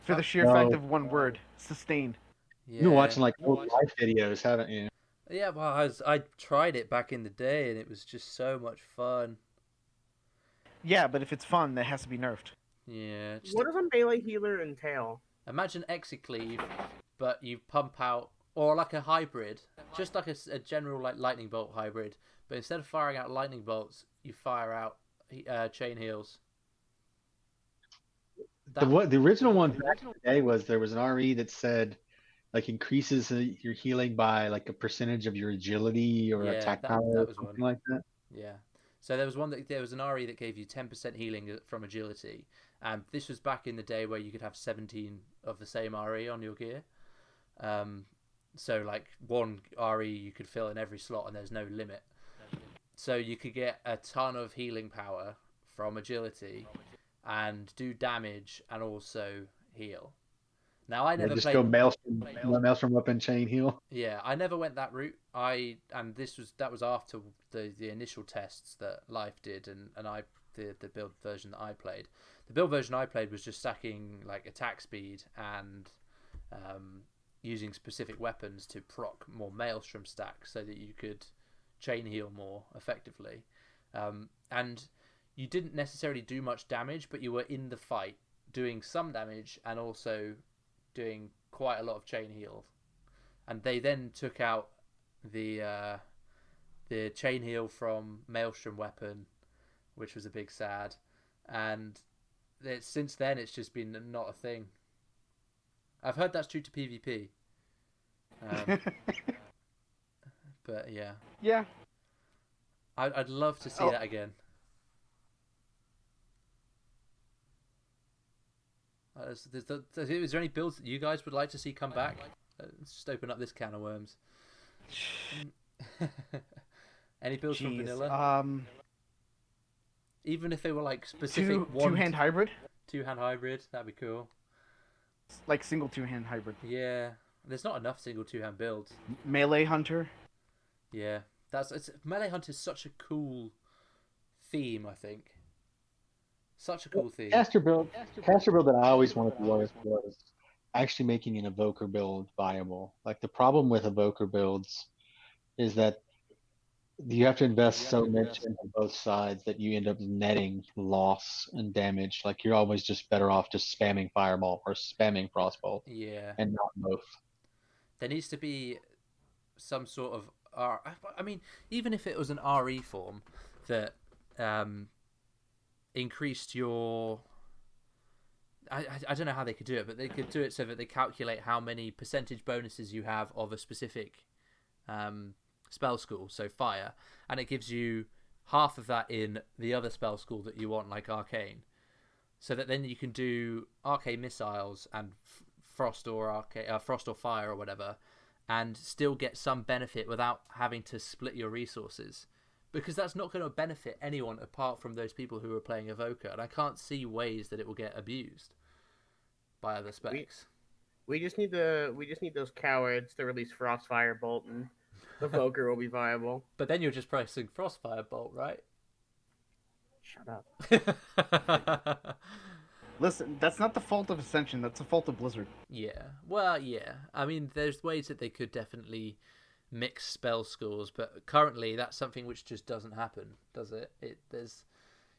For the sheer No. fact of one word, sustain. You've been watching like old live videos, haven't you? Yeah, well, I tried it back in the day, and it was just so much fun. Yeah, but if it's fun, that has to be nerfed. Yeah. What does a melee healer entail? Imagine Execleave, but you pump out, or like a hybrid, just like a general like lightning bolt hybrid, but instead of firing out lightning bolts, you fire out chain heals. The original one back in the day was there was an RE that said like increases your healing by like a percentage of your agility or attack power or was something one. like that. Yeah. So there was an RE that gave you 10% healing from agility, and this was back in the day where you could have 17 of the same RE on your gear. So like one RE you could fill in every slot, and there's no limit. So you could get a ton of healing power from agility, and do damage and also heal. Now I never just played. Go maelstrom up and chain heal. Yeah, I never went that route. And that was after the initial tests that Life did, and the build version that I played. The build version I played was just stacking like attack speed and using specific weapons to proc more maelstrom stacks so that you could chain heal more effectively. And you didn't necessarily do much damage, but you were in the fight doing some damage and also doing quite a lot of chain heal. And they then took out the chain heal from Maelstrom weapon, which was a big sad. And since then, it's just been not a thing. I've heard that's true to PvP. But yeah. Yeah. I'd love to see that again. Is there any builds that you guys would like to see come back? Let's just open up this can of worms. Any builds from vanilla? Even if they were like specific two-hand hybrid? Two-hand hybrid, that'd be cool. Like single two-hand hybrid. Yeah. There's not enough single two-hand builds. Melee hunter? Yeah. Melee hunter is such a cool theme, I think. Such a cool theme. Caster build that I always wanted to was actually making an evoker build viable. Like the problem with evoker builds is that you have to invest so much into both sides that you end up netting loss and damage. Like you're always just better off just spamming fireball or spamming frostbolt. Yeah. And not both. There needs to be some sort of I mean, even if it was an RE form that increased your I don't know how they could do it, but they could do it so that they calculate how many percentage bonuses you have of a specific spell school, so fire, and it gives you half of that in the other spell school that you want, like arcane, so that then you can do arcane missiles and frost or fire or whatever, and still get some benefit without having to split your resources. Because that's not going to benefit anyone apart from those people who are playing Evoker, and I can't see ways that it will get abused. by other specs. We just need those cowards to release Frostfire Bolt, and the Voker will be viable. But then you're just pricing Frostfire Bolt, right? Shut up. Listen, that's not the fault of Ascension. That's the fault of Blizzard. Yeah. Well, yeah. I mean, there's ways that they could definitely mix spell scores, but currently that's something which just doesn't happen, does it? There's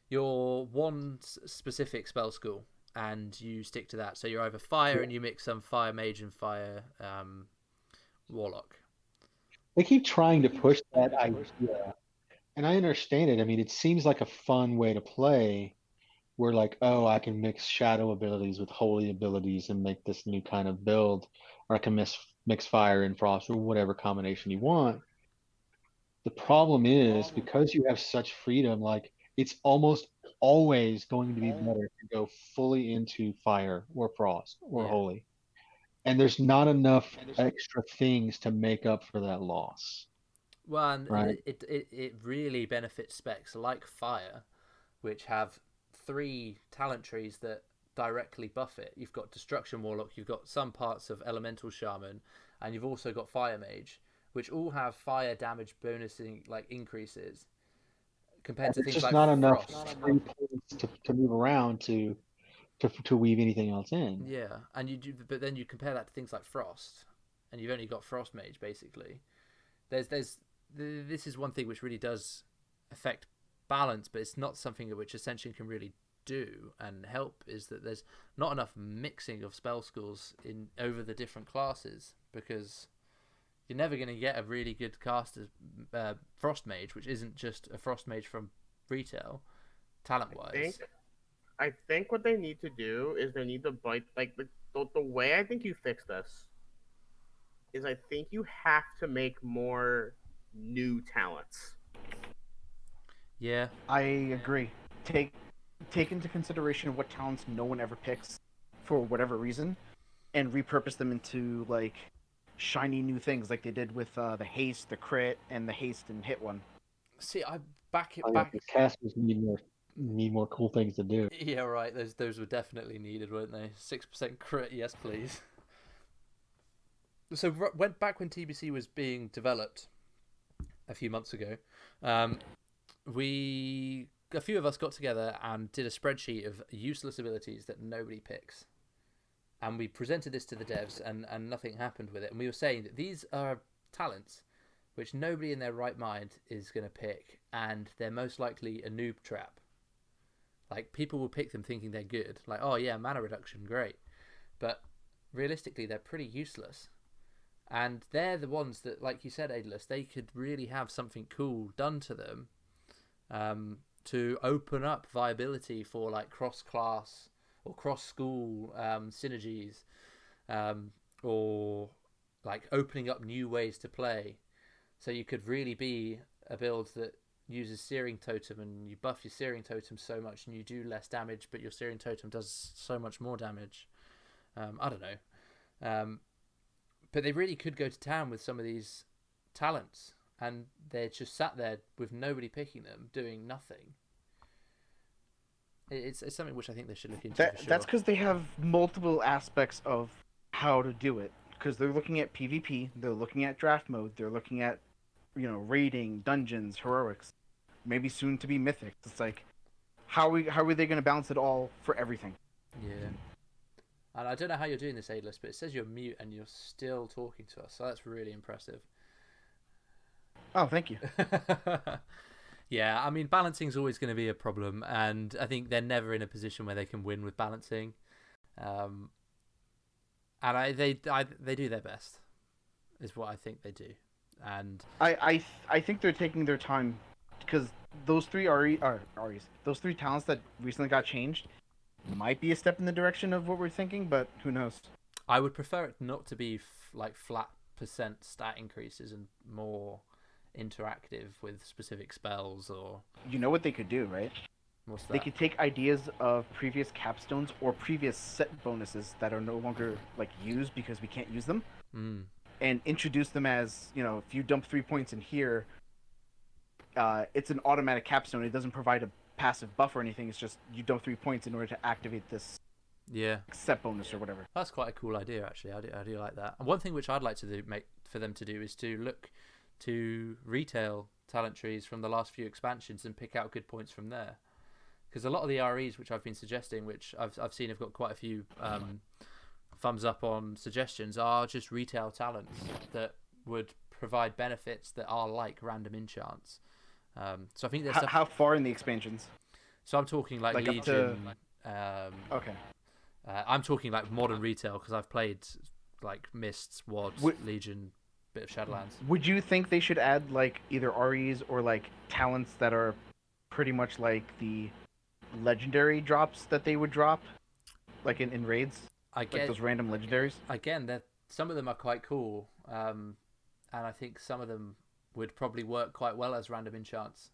your one specific spell school, and you stick to that. So you're either fire and you mix some fire mage and fire warlock. They keep trying to push that idea, and I understand it. I mean, it seems like a fun way to play, where like, oh, I can mix shadow abilities with holy abilities and make this new kind of build, or I can mix fire and frost or whatever combination you want. The problem is because you have such freedom, like it's almost always going to be better to go fully into fire or frost or Yeah. holy. And there's not enough extra things to make up for that loss. Well, and Right. it really benefits specs like fire, which have 3 talent trees that directly buff it. You've got Destruction Warlock, you've got some parts of Elemental Shaman, and you've also got Fire Mage, which all have fire damage bonusing like increases compared to It's things just like not enough Frost. free points to move around to weave anything else in. Yeah, and but then you compare that to things like Frost, and you've only got Frost Mage basically. This is one thing which really does affect balance, but it's not something which Ascension can really do and help. Is that there's not enough mixing of spell schools in over the different classes, because you're never going to get a really good caster Frost Mage, which isn't just a Frost Mage from retail, talent wise. I think what they need to do is they need to bite like the way I think you fix this is I think you have to make more new talents. Yeah, I agree. Take into consideration what talents no one ever picks for whatever reason, and repurpose them into like shiny new things, like they did with the haste, the crit, and the haste and hit one. see, I back it Oh, yeah, back. 'cause casters need more cool things to do. Yeah, right. Those were definitely needed, weren't they? 6% crit, yes, please. So went back when TBC was being developed a few months ago. A few of us got together and did a spreadsheet of useless abilities that nobody picks, and we presented this to the devs, and nothing happened with it. And we were saying that these are talents which nobody in their right mind is going to pick, and they're most likely a noob trap. Like, people will pick them thinking they're good, like, oh yeah, mana reduction, great, but realistically they're pretty useless. And they're the ones that, like you said, Aidalas, they could really have something cool done to them, to open up viability for like cross-class or cross-school synergies, or like opening up new ways to play. So you could really be a build that uses Searing Totem, and you buff your Searing Totem so much and you do less damage, but your Searing Totem does so much more damage. I don't know. But they really could go to town with some of these talents, and they're just sat there with nobody picking them, doing nothing. It's something which I think they should look into. For sure. That's because they have multiple aspects of how to do it. Because they're looking at PvP, they're looking at draft mode, they're looking at, raiding, dungeons, heroics, maybe soon to be mythic. It's like, how are they going to balance it all for everything? Yeah. And I don't know how you're doing this, Aidalas, but it says you're mute and you're still talking to us, so that's really impressive. Oh, thank you. Yeah, I mean, balancing is always going to be a problem, and I think they're never in a position where they can win with balancing. And they do their best, is what I think they do. And I think they're taking their time, because those three those 3 talents that recently got changed might be a step in the direction of what we're thinking, but who knows? I would prefer it not to be like flat percent stat increases and more interactive with specific spells. Or You know what they could do, right? what's that? They could take ideas of previous capstones or previous set bonuses that are no longer like used because we can't use them, and introduce them as, if you dump 3 points in here, it's an automatic capstone. It doesn't provide a passive buff or anything. It's just you dump 3 points in order to activate this Yeah, set bonus or whatever. that's quite a cool idea, actually. I do like that. And one thing which I'd like to make for them to do is to look to retail talent trees from the last few expansions and pick out good points from there. Because a lot of the REs which I've been suggesting, which I've seen have got quite a few thumbs up on suggestions, are just retail talents that would provide benefits that are like random enchants. So I think there's How far in the expansions? So I'm talking like Like up Legion. Okay. I'm talking like modern retail because I've played like Mists, Wads, Legion, bit of Shadowlands. Would you think they should add like either REs or like talents that are pretty much like the legendary drops that they would drop, like in raids, like those random legendaries? Again, some of them are quite cool, and I think some of them would probably work quite well as random enchants.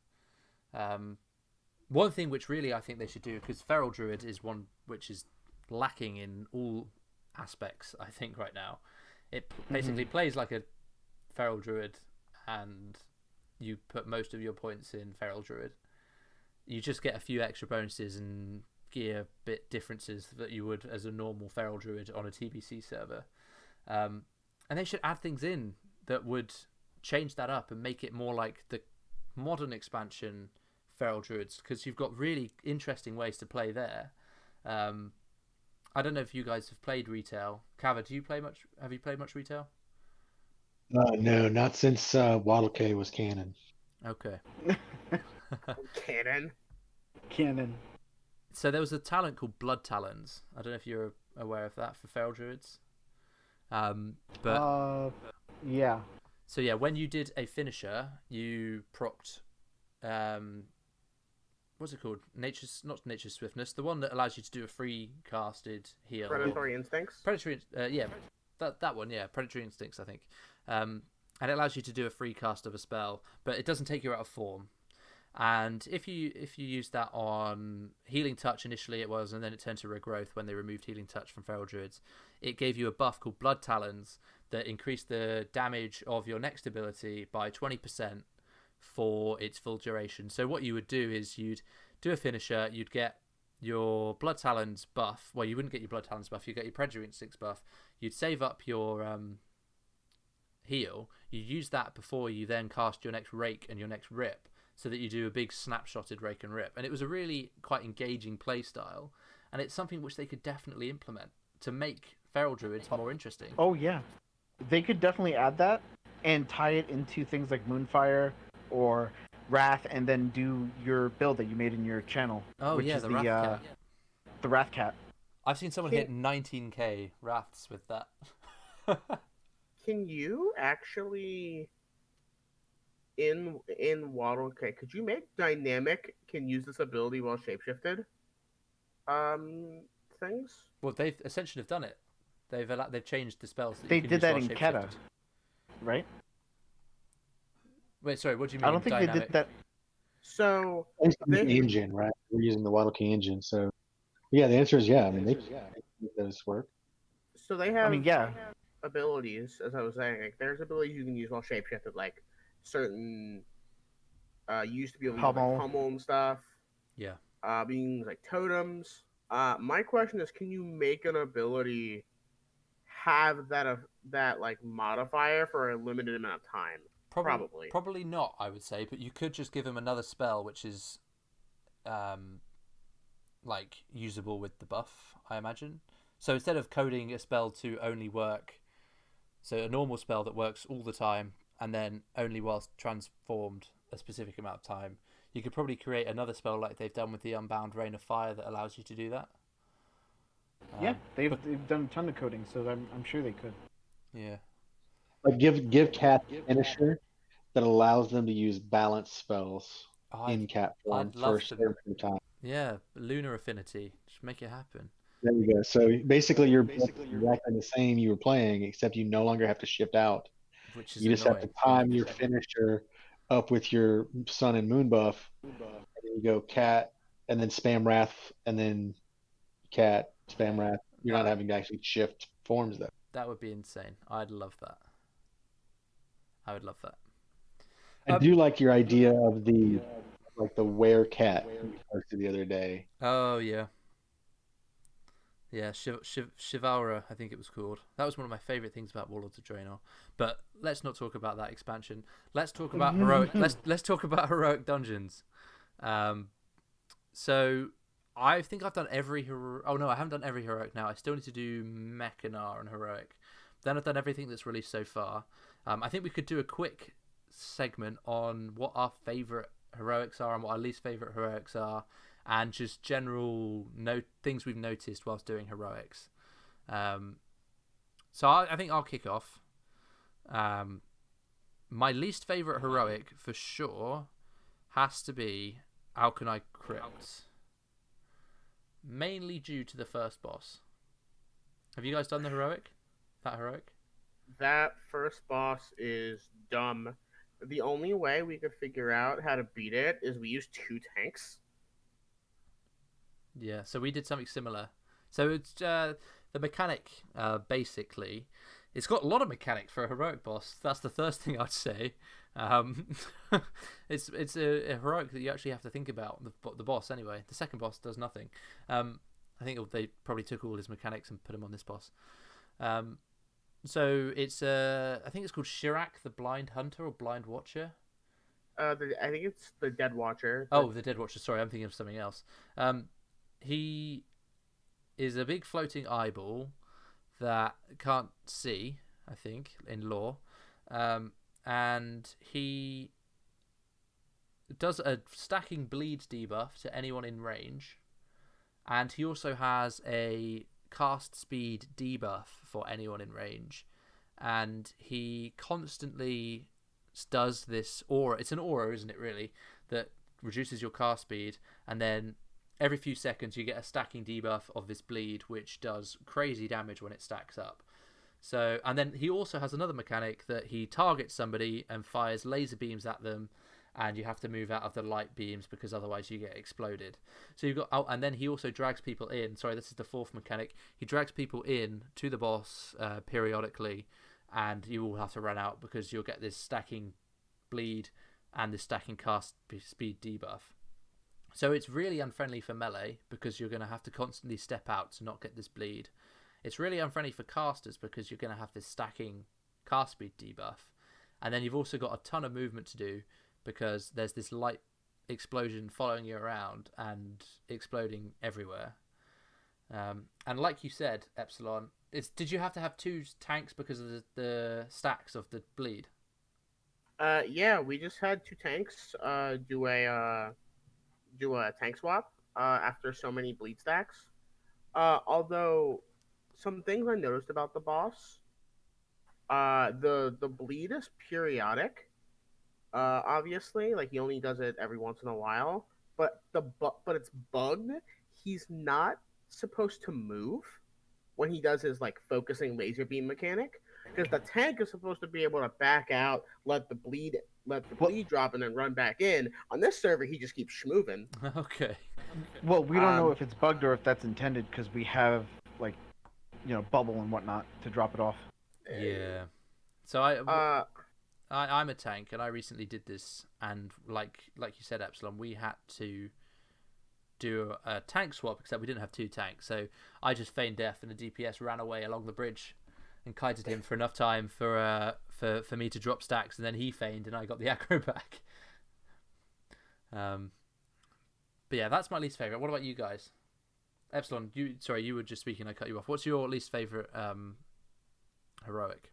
One thing which really I think they should do, because Feral Druid is one which is lacking in all aspects, I think, right now. It basically plays like a Feral Druid, and you put most of your points in Feral Druid. You just get a few extra bonuses and gear bit differences that you would as a normal Feral Druid on a TBC server. And they should add things in that would change that up and make it more like the modern expansion Feral Druids, because you've got really interesting ways to play there. I don't know if you guys have played retail. Kava, do you play much? Have you played much retail? No, not since Waddle K was canon. Okay. Canon. So there was a talent called Blood Talons. I don't know if you're aware of that for Feral Druids. Yeah. So yeah, when you did a finisher, you procced what's it called? Not Nature's Swiftness, the one that allows you to do a free casted heal. Predatory Instincts. Yeah, that one. Yeah, Predatory Instincts, I think. And it allows you to do a free cast of a spell, but it doesn't take you out of form. And if you use that on Healing Touch initially it was, and then it turned to Regrowth when they removed Healing Touch from Feral Druids, it gave you a buff called Blood Talons that increased the damage of your next ability by 20% for its full duration. So what you would do is you'd do a finisher, you'd get your Blood Talons buff. Well, you wouldn't get your Blood Talons buff, you'd get your Predatory Instincts buff. You'd save up your heal. You use that before you then cast your next Rake and your next Rip, so that you do a big snapshotted Rake and Rip. And it was a really quite engaging play style, and it's something which they could definitely implement to make Feral Druids more interesting. Oh yeah, they could definitely add that and tie it into things like Moonfire or Wrath, and then do your build that you made in your channel. Oh which yeah, is the Wrath Cat. The Wrath Cat. I've seen someone hit 19k Wraths with that. Can you actually in Waddle K, could you make Dynamic can use this ability while shapeshifted? Things? Well, they've Ascension have done it. They've changed the spells. They did that in Keta, right? Wait, sorry. What do you mean? I don't think dynamic? they did that. So the engine, right? We're using the Waddle K engine, so yeah. The answer is yeah. I mean, they make those work. So they have. I mean, yeah. Abilities, as I was saying, like there's abilities you can use while shapeshifted, like certain used to be able to use like pummel and stuff. Yeah. Being like totems. My question is, can you make an ability have that like modifier for a limited amount of time? Probably not, I would say, but you could just give him another spell which is like usable with the buff, I imagine. So instead of coding a spell to only work, so a normal spell that works all the time and then only whilst transformed a specific amount of time, you could probably create another spell like they've done with the Unbound Rain of Fire that allows you to do that. Yeah, they've done a ton of coding, so I'm sure they could. Yeah. Like give Cat a finisher that allows them to use balance spells in Cat form for a certain time. Yeah, Lunar Affinity. Just make it happen. There you go. So basically, you're exactly the same you were playing, except you no longer have to shift out. Which is you just have to time your finisher up with your Sun and Moon buff. And then you go Cat, and then spam Wrath, and then Cat, spam Wrath. You're not having to actually shift forms though. That would be insane. I'd love that. I would love that. I do like your idea of the Were Cat you posted the other day. Oh yeah. Yeah, Shivara, I think it was called. That was one of my favorite things about Warlords of Draenor. But let's not talk about that expansion. Let's talk about heroic. Let's talk about heroic dungeons. Um, so I think I've done every hero. Oh no, I haven't done every heroic now. I still need to do Mechanar and heroic. Then I've done everything that's released so far. I think we could do a quick segment on what our favorite heroics are and what our least favorite heroics are, and just general things we've noticed whilst doing heroics. So I think I'll kick off. My least favorite heroic for sure has to be Alkanai Crypt, mainly due to the first boss. Have you guys done the heroic? That heroic? That first boss is dumb. The only way we could figure out how to beat it is we use 2 tanks. Yeah, so we did something similar. So it's the mechanic, basically. It's got a lot of mechanic for a heroic boss. That's the first thing I'd say. Um, it's a heroic that you actually have to think about, the boss anyway. The second boss does nothing. I think they probably took all his mechanics and put him on this boss. So it's I think it's called Shirak the Blind Hunter or Blind Watcher. I think it's the Dead Watcher. Oh, the Dead Watcher. Sorry, I'm thinking of something else. He is a big floating eyeball that can't see, I think, in lore. And he does a stacking bleed debuff to anyone in range. And he also has a cast speed debuff for anyone in range. And he constantly does this aura. It's an aura, isn't it, really? That reduces your cast speed. And then every few seconds you get a stacking debuff of this bleed, which does crazy damage when it stacks up. So, and then he also has another mechanic that he targets somebody and fires laser beams at them, and you have to move out of the light beams because otherwise you get exploded. So you've got, oh, and then he also drags people in. Sorry, this is the fourth mechanic. He drags people in to the boss periodically, and you will have to run out because you'll get this stacking bleed and this stacking cast speed debuff. So it's really unfriendly for melee because you're going to have to constantly step out to not get this bleed. It's really unfriendly for casters because you're going to have this stacking cast speed debuff. And then you've also got a ton of movement to do because there's this light explosion following you around and exploding everywhere. And like you said, Epsilon, did you have to have 2 tanks because of the stacks of the bleed? Yeah, we just had 2 tanks do a tank swap after so many bleed stacks. Although some things I noticed about the boss, the bleed is periodic. Obviously, like he only does it every once in a while, but it's bugged. He's not supposed to move when he does his like focusing laser beam mechanic, because the tank is supposed to be able to back out, let the bleed drop, and then run back in. On this server, he just keeps schmoving. Okay. Well, we don't know if it's bugged or if that's intended because we have like, bubble and whatnot to drop it off. Yeah. So I'm a tank, and I recently did this, and like you said, Epsilon, we had to do a tank swap, except we didn't have 2 tanks. So I just feigned death, and the DPS ran away along the bridge and kited him for enough time for me to drop stacks, and then he feigned, and I got the aggro back. But yeah, that's my least favorite. What about you guys? Epsilon, you were just speaking. I cut you off. What's your least favorite heroic?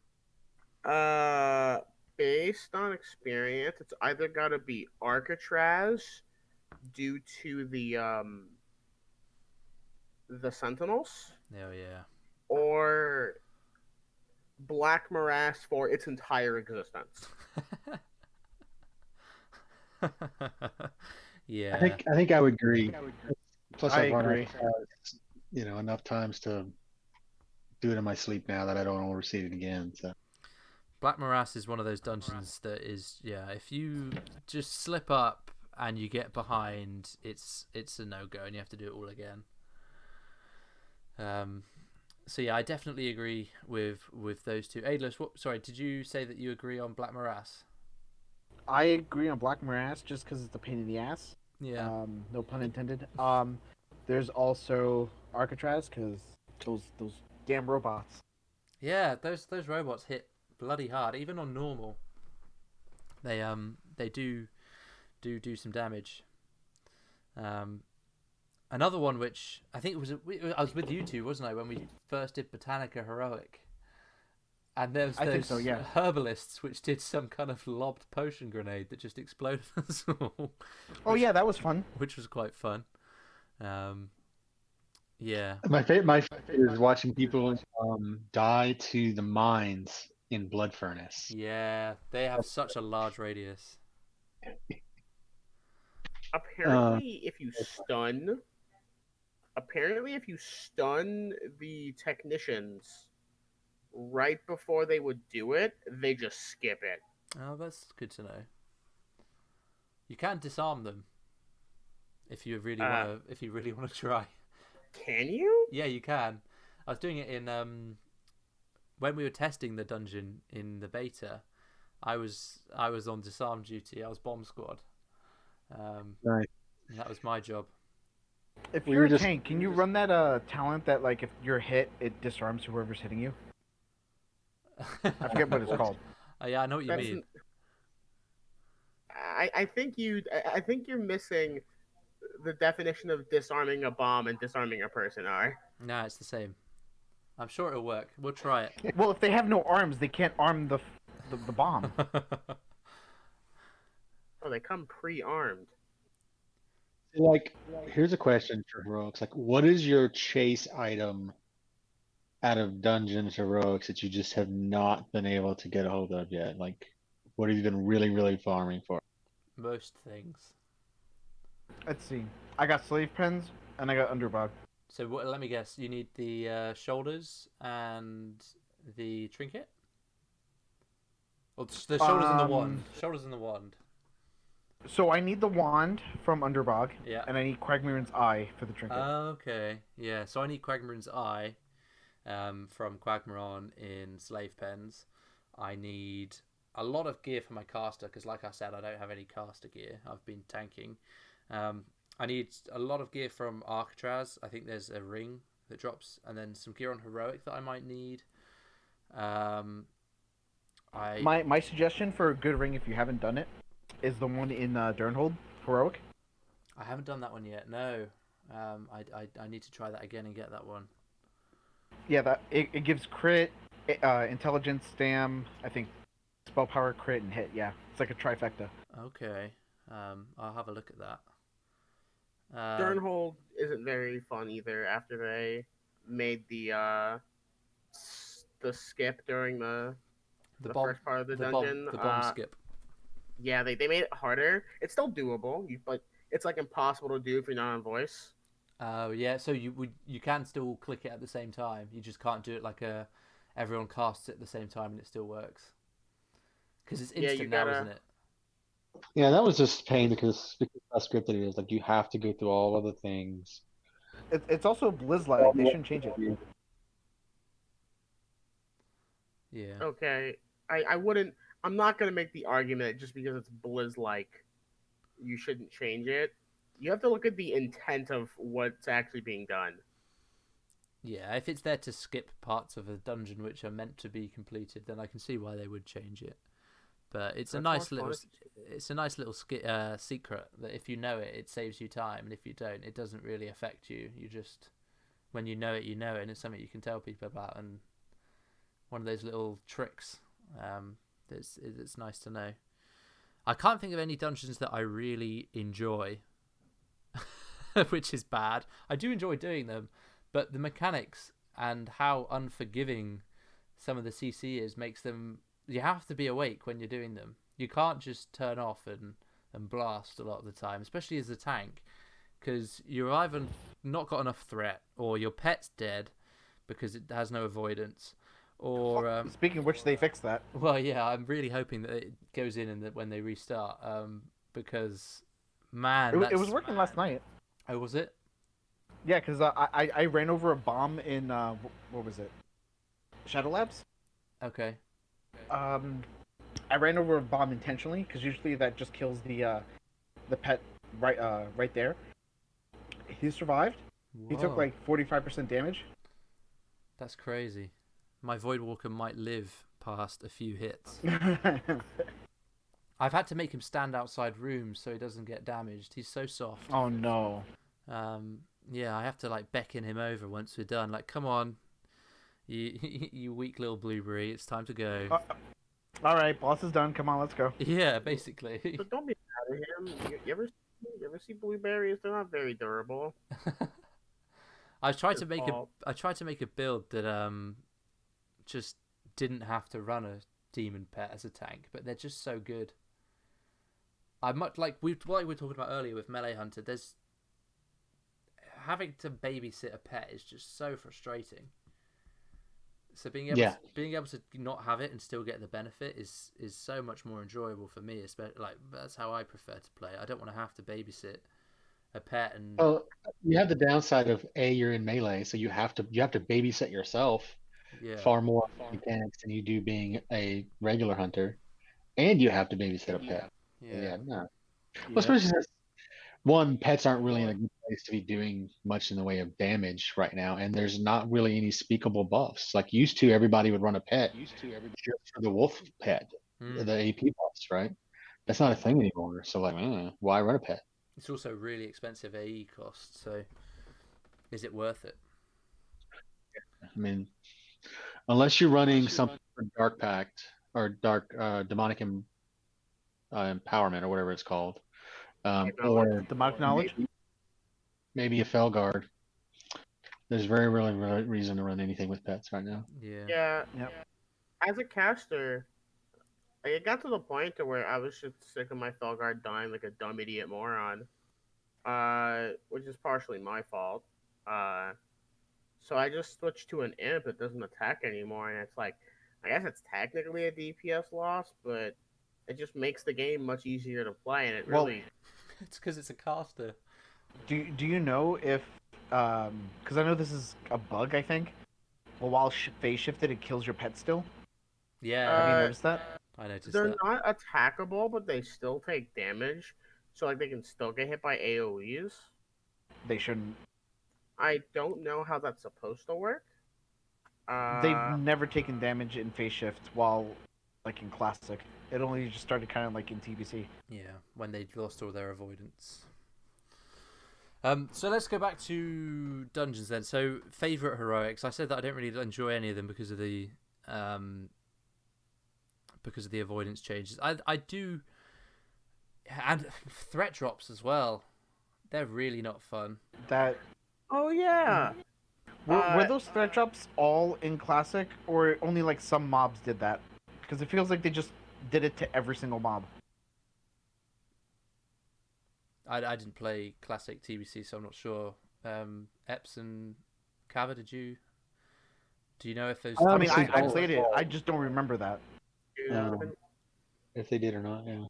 Based on experience, it's either got to be Arcatraz due to the Sentinels, Oh yeah. or Black Morass for its entire existence. Yeah. I think I would agree. Plus, I I've run agree. it, enough times to do it in my sleep now that I don't want to see it again. So Black Morass is one of those dungeons that is, yeah, if you just slip up and you get behind, it's a no-go and you have to do it all again. So yeah, I definitely agree with those 2. Aidalas, did you say that you agree on Black Morass? I agree on Black Morass just because it's a pain in the ass. Yeah. No pun intended. There's also Arcatraz because Those damn robots. Yeah, those robots hit bloody hard, even on normal. They do some damage. Another one which I think I was with you two, wasn't I, when we first did Botanica Heroic, and there was I think those so, yeah. herbalists which did some kind of lobbed potion grenade that just exploded us all. Oh yeah, that was fun. Which was quite fun. Yeah. My favorite is watching people die to the mines in Blood Furnace. Yeah, they have such a large radius. Apparently, if you stun the technicians right before they would do it, they just skip it. Oh, that's good to know. You can disarm them if you really want to try. Can you? Yeah, you can. I was doing it in when we were testing the dungeon in the beta. I was on disarm duty. I was bomb squad. Right. And that was my job. If We you're were a just- tank, can you run that talent that like if you're hit, it disarms whoever's hitting you? I forget what it's called. Yeah, I know what you mean. I think you're missing the definition of disarming a bomb and disarming a person are. No, it's the same. I'm sure it'll work. We'll try it. Well, if they have no arms, they can't arm the bomb. Oh, they come pre-armed. Like, here's a question for heroics. Like, what is your chase item out of Dungeons Heroics that you just have not been able to get a hold of yet? Like, what have you been really, really farming for? Most things. Let's see. I got slave pens and I got underbog. So let me guess. You need the shoulders and the trinket. Or the shoulders and the wand. Shoulders and the wand. So I need the wand from underbog, Yeah. and I need Quagmire's eye for the trinket. Okay. Yeah. So I need Quagmire's eye, from Quagmiron in slave pens. I need a lot of gear for my caster because, like I said, I don't have any caster gear. I've been tanking. I need a lot of gear from Arcatraz. I think there's a ring that drops, and then some gear on Heroic that I might need. My suggestion for a good ring, if you haven't done it, is the one in Durnhold Heroic. I haven't done that one yet. No. I need to try that again and get that one. Yeah, that it gives crit, intelligence, stam, I think, spell power, crit, and hit. Yeah, it's like a trifecta. Okay. I'll have a look at that. Durnhold isn't very fun either. After they made the skip during the first part of the dungeon, the bomb skip. Yeah, they made it harder. It's still doable, but it's like impossible to do if you're not on voice. Yeah. So you can still click it at the same time. You just can't do it like everyone casts it at the same time and it still works. Because it's instant now, isn't it? Yeah, that was just pain because how scripted it is. Like, you have to go through all of the things. It's also Blizz-like. They shouldn't change it. Yeah. Okay, I wouldn't. I'm not gonna make the argument just because it's Blizz-like. You shouldn't change it. You have to look at the intent of what's actually being done. Yeah, if it's there to skip parts of a dungeon which are meant to be completed, then I can see why they would change it. But it's a nice little secret that if you know it, it saves you time, and if you don't, it doesn't really affect you. You just, when you know it, and it's something you can tell people about, and one of those little tricks. It's nice to know. I can't think of any dungeons that I really enjoy, which is bad. I do enjoy doing them, but the mechanics and how unforgiving some of the CC is makes them. You have to be awake when you're doing them. You can't just turn off and blast a lot of the time, especially as a tank, because you're either not got enough threat, or your pet's dead because it has no avoidance, or Speaking of which, they fixed that. well, yeah, I'm really hoping that it goes in and that when they restart, because man, It was working last night. Oh, was it? Yeah, because I ran over a bomb in what was it? Shadow Labs. Okay. I ran over a bomb intentionally because usually that just kills the pet right there. He survived. He took Whoa. like 45% damage. That's crazy. My Voidwalker might live past a few hits. I've had to make him stand outside rooms so he doesn't get damaged. He's so soft. Oh no. Yeah, I have to like beckon him over once we're done. Like, come on, you you weak little blueberry. It's time to go. All right, boss is done. Come on, let's go. Yeah, basically. But don't be mad at him. You ever see blueberries? They're not very durable. I tried His to make fault. I tried to make a build that just didn't have to run a demon pet as a tank, but they're just so good. I much like we were talking about earlier with Melee Hunter. There's having to babysit a pet is just so frustrating. So being able to not have it and still get the benefit is so much more enjoyable for me. Especially like that's how I prefer to play. I don't want to have to babysit a pet and Well, you have the downside of you're in melee, so you have to babysit yourself yeah, far more mechanics than you do being a regular hunter, and you have to babysit a pet. So yeah, yeah, no. Well, Yeah. especially since one, pets aren't really in a good place to be doing much in the way of damage right now, and there's not really any speakable buffs. Like used to, everybody would run a pet just for the wolf pet, Mm. the AP buffs, right? That's not a thing anymore. So like, why run a pet? It's also really expensive AE cost. So is it worth it? I mean, unless you're running something for Dark Pact or Dark Demonic Empowerment or whatever it's called, or Demonic knowledge. maybe a Felguard. There's very really reason to run anything with pets right now. Yeah. Yeah. Yep. As a caster, it got to the point to where I was just sick of my Felguard dying like a dumb idiot moron. Which is partially my fault. So I just switched to an imp that doesn't attack anymore, and it's like, I guess it's technically a DPS loss, but it just makes the game much easier to play, and it Well, really. It's because it's a caster. Do you know if because I know this is a bug, I think. Well, while phase shifted, it kills your pet still. Yeah, Have you Uh, noticed that? I noticed they're that. not attackable, but they still take damage, so like they can still get hit by AOE's. They shouldn't. I don't know how that's supposed to work. They've never taken damage in phase shift while like in classic. It only just started kind of like in TBC. Yeah, when they lost all their avoidance. So let's go back to dungeons then. So favorite heroics. I said that I don't really enjoy any of them because of the avoidance changes. I do, and threat drops as well. They're really not fun. That Oh yeah. were those threat drops all in classic, or only like some mobs did that? Because it feels like they just did it to every single mob. I didn't play classic TBC, so I'm not sure. Eps and Kava, do you know if those? I mean, Honestly, I played it. I just don't remember that. If they did or not, yeah.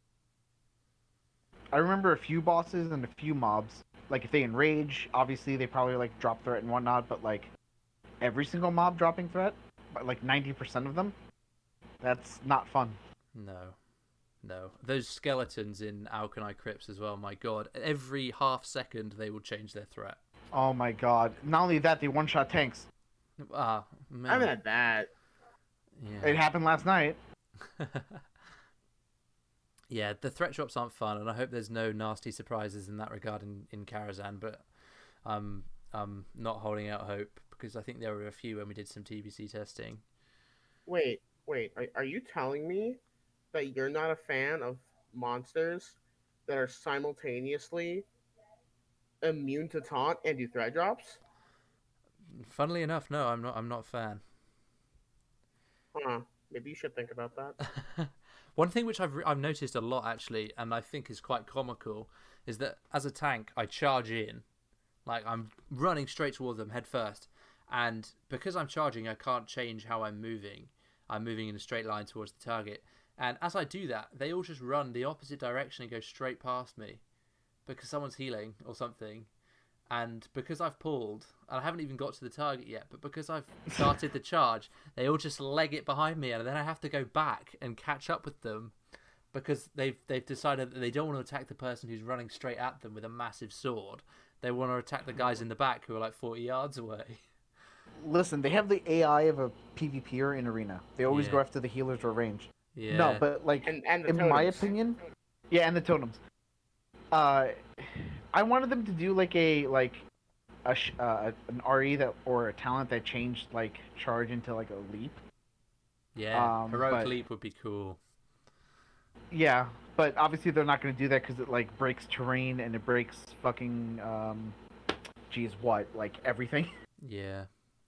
I remember a few bosses and a few mobs. Like if they enrage, obviously they probably like drop threat and whatnot. But like every single mob dropping threat, like 90% of them, that's not fun. No. Those skeletons in Alkanai Crypts as well, my god. Every half second they will change their threat. Oh my god! Not only that, they one-shot tanks. Ah, man. I haven't had that. It happened last night. Yeah. Yeah, the threat drops aren't fun, and I hope there's no nasty surprises in that regard in Karazhan, but I'm not holding out hope, because I think there were a few when we did some TBC testing. Wait. Are you telling me that you're not a fan of monsters that are simultaneously immune to taunt and do threat drops? Funnily enough, no, I'm not a fan. Huh. Maybe you should think about that. One thing which I've noticed a lot actually, and I think is quite comical, is that as a tank I charge in, like I'm running straight towards them head first, and because I'm charging I can't change how I'm moving. I'm moving in a straight line towards the target, and as I do that they all just run the opposite direction and go straight past me because someone's healing or something. And because I've pulled, and I haven't even got to the target yet, but because I've started the charge, they all just leg it behind me, and then I have to go back and catch up with them because they've decided that they don't want to attack the person who's running straight at them with a massive sword. They want to attack the guys in the back who are like 40 yards away. listen, they have the AI of a PvPer in arena. They always Yeah. go after the healers or range. No, Yeah. but like And the in my totems. opinion, yeah, and the totems. Uh, I wanted them to do like an RE that or a talent that changed like charge into like a leap. Yeah. Heroic But leap would be cool. yeah, but obviously they're not going to do that because it like breaks terrain and it breaks fucking geez, what like everything. Yeah.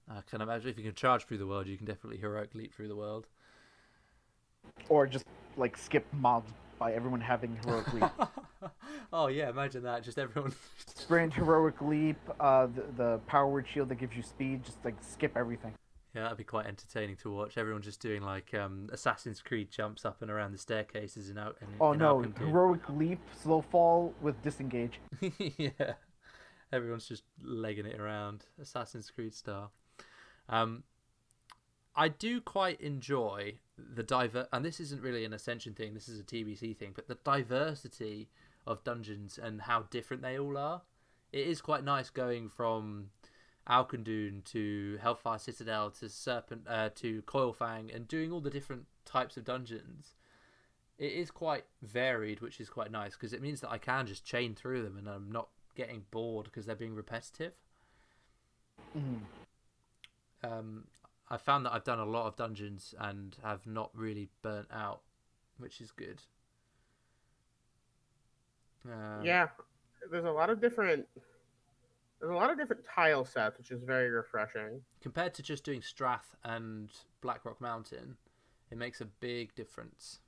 I can imagine if you can charge through the world, you can definitely heroic leap through the world. Or just like skip mobs by everyone having heroic leap. Oh yeah, imagine that. Just everyone. Sprint, heroic leap, the power word shield that gives you speed. Just like skip everything. Yeah, that'd be quite entertaining to watch. Everyone just doing like Assassin's Creed jumps up and around the staircases Oh in no, Alcon heroic leap, slow fall with disengage. Yeah, everyone's just legging it around Assassin's Creed style. Um, I do quite enjoy and this isn't really an Ascension thing. This is a TBC thing, but the diversity of dungeons and how different they all are. It is quite nice going from Alkandun to Hellfire Citadel to Serpent to Coilfang and doing all the different types of dungeons. It is quite varied, which is quite nice because it means that I can just chain through them and I'm not getting bored because they're being repetitive. Mhm. I found that I've done a lot of dungeons and have not really burnt out, which is good. Yeah, there's a lot of different. There's a lot of different tile sets, which is very refreshing. Compared to just doing Strath and Blackrock Mountain, it makes a big difference.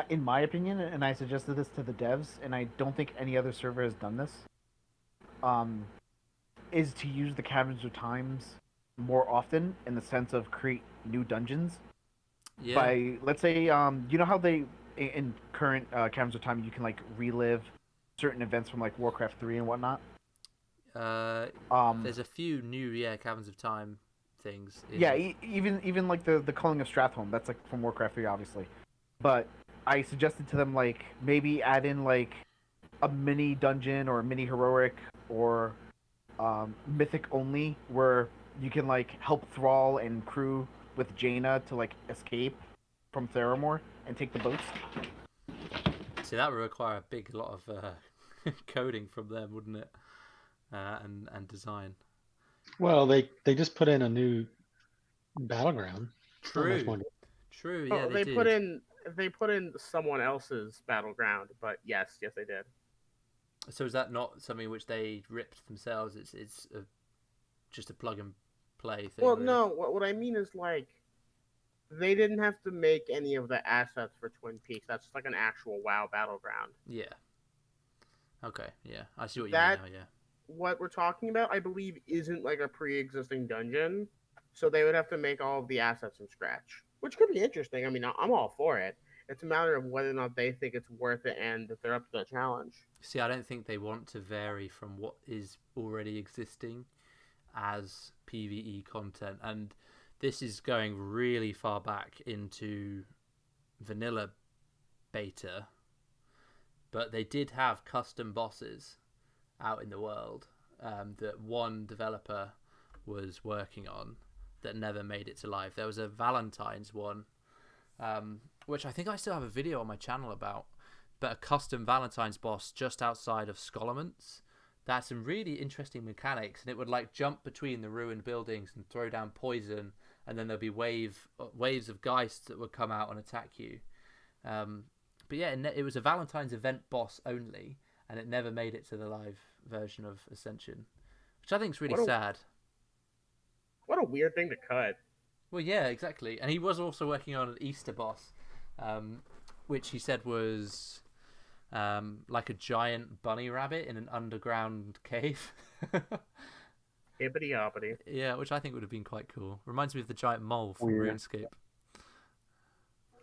In my opinion, and I suggested this to the devs, and I don't think any other server has done this. Um, is to use the Caverns of Times more often in the sense of create new dungeons. Yeah. By let's say, you know how they in current Caverns of Time you can like relive certain events from like Warcraft 3 and whatnot. There's a few new Caverns of Time things. Yeah, even like the Culling of Stratholme, that's like from Warcraft 3, obviously. But I suggested to them like maybe add in like a mini dungeon or a mini heroic or mythic only where you can like help Thrall and crew with Jaina to like escape from Theramore and take the boats. See, that would require a big lot of coding from them, wouldn't it? And design. Well, they just put in a new battleground. It's not much True. more. True. Yeah, Oh, they put did. in they put in someone else's battleground, but yes, they did. So is that not something which they ripped themselves? It's just a plug and play thing. Well, really. no, what I mean is like they didn't have to make any of the assets for Twin Peaks. That's like an actual WoW battleground. Yeah. Okay. Yeah, I see what you That mean now. Yeah. what we're talking about, I believe, isn't like a pre-existing dungeon, so they would have to make all of the assets from scratch, which could be interesting. I mean, I'm all for it. It's a matter of whether or not they think it's worth it and if they're up to the challenge. See, I don't think they want to vary from what is already existing as PvE content, and this is going really far back into vanilla beta, but they did have custom bosses out in the world that one developer was working on that never made it to life. There was a Valentine's one, which I think I still have a video on my channel about, but a custom Valentine's boss just outside of Scholarments that had some really interesting mechanics, and it would like jump between the ruined buildings and throw down poison, and then there'd be waves of geists that would come out and attack you. But yeah, it was a Valentine's event boss only, and it never made it to the live version of Ascension, which I think is really sad. What a weird thing to cut. Well, yeah, exactly. And he was also working on an Easter boss, which he said was like a giant bunny rabbit in an underground cave. Hippity hoppity. Yeah, which I think would have been quite cool. Reminds me of the giant mole from Weird. RuneScape.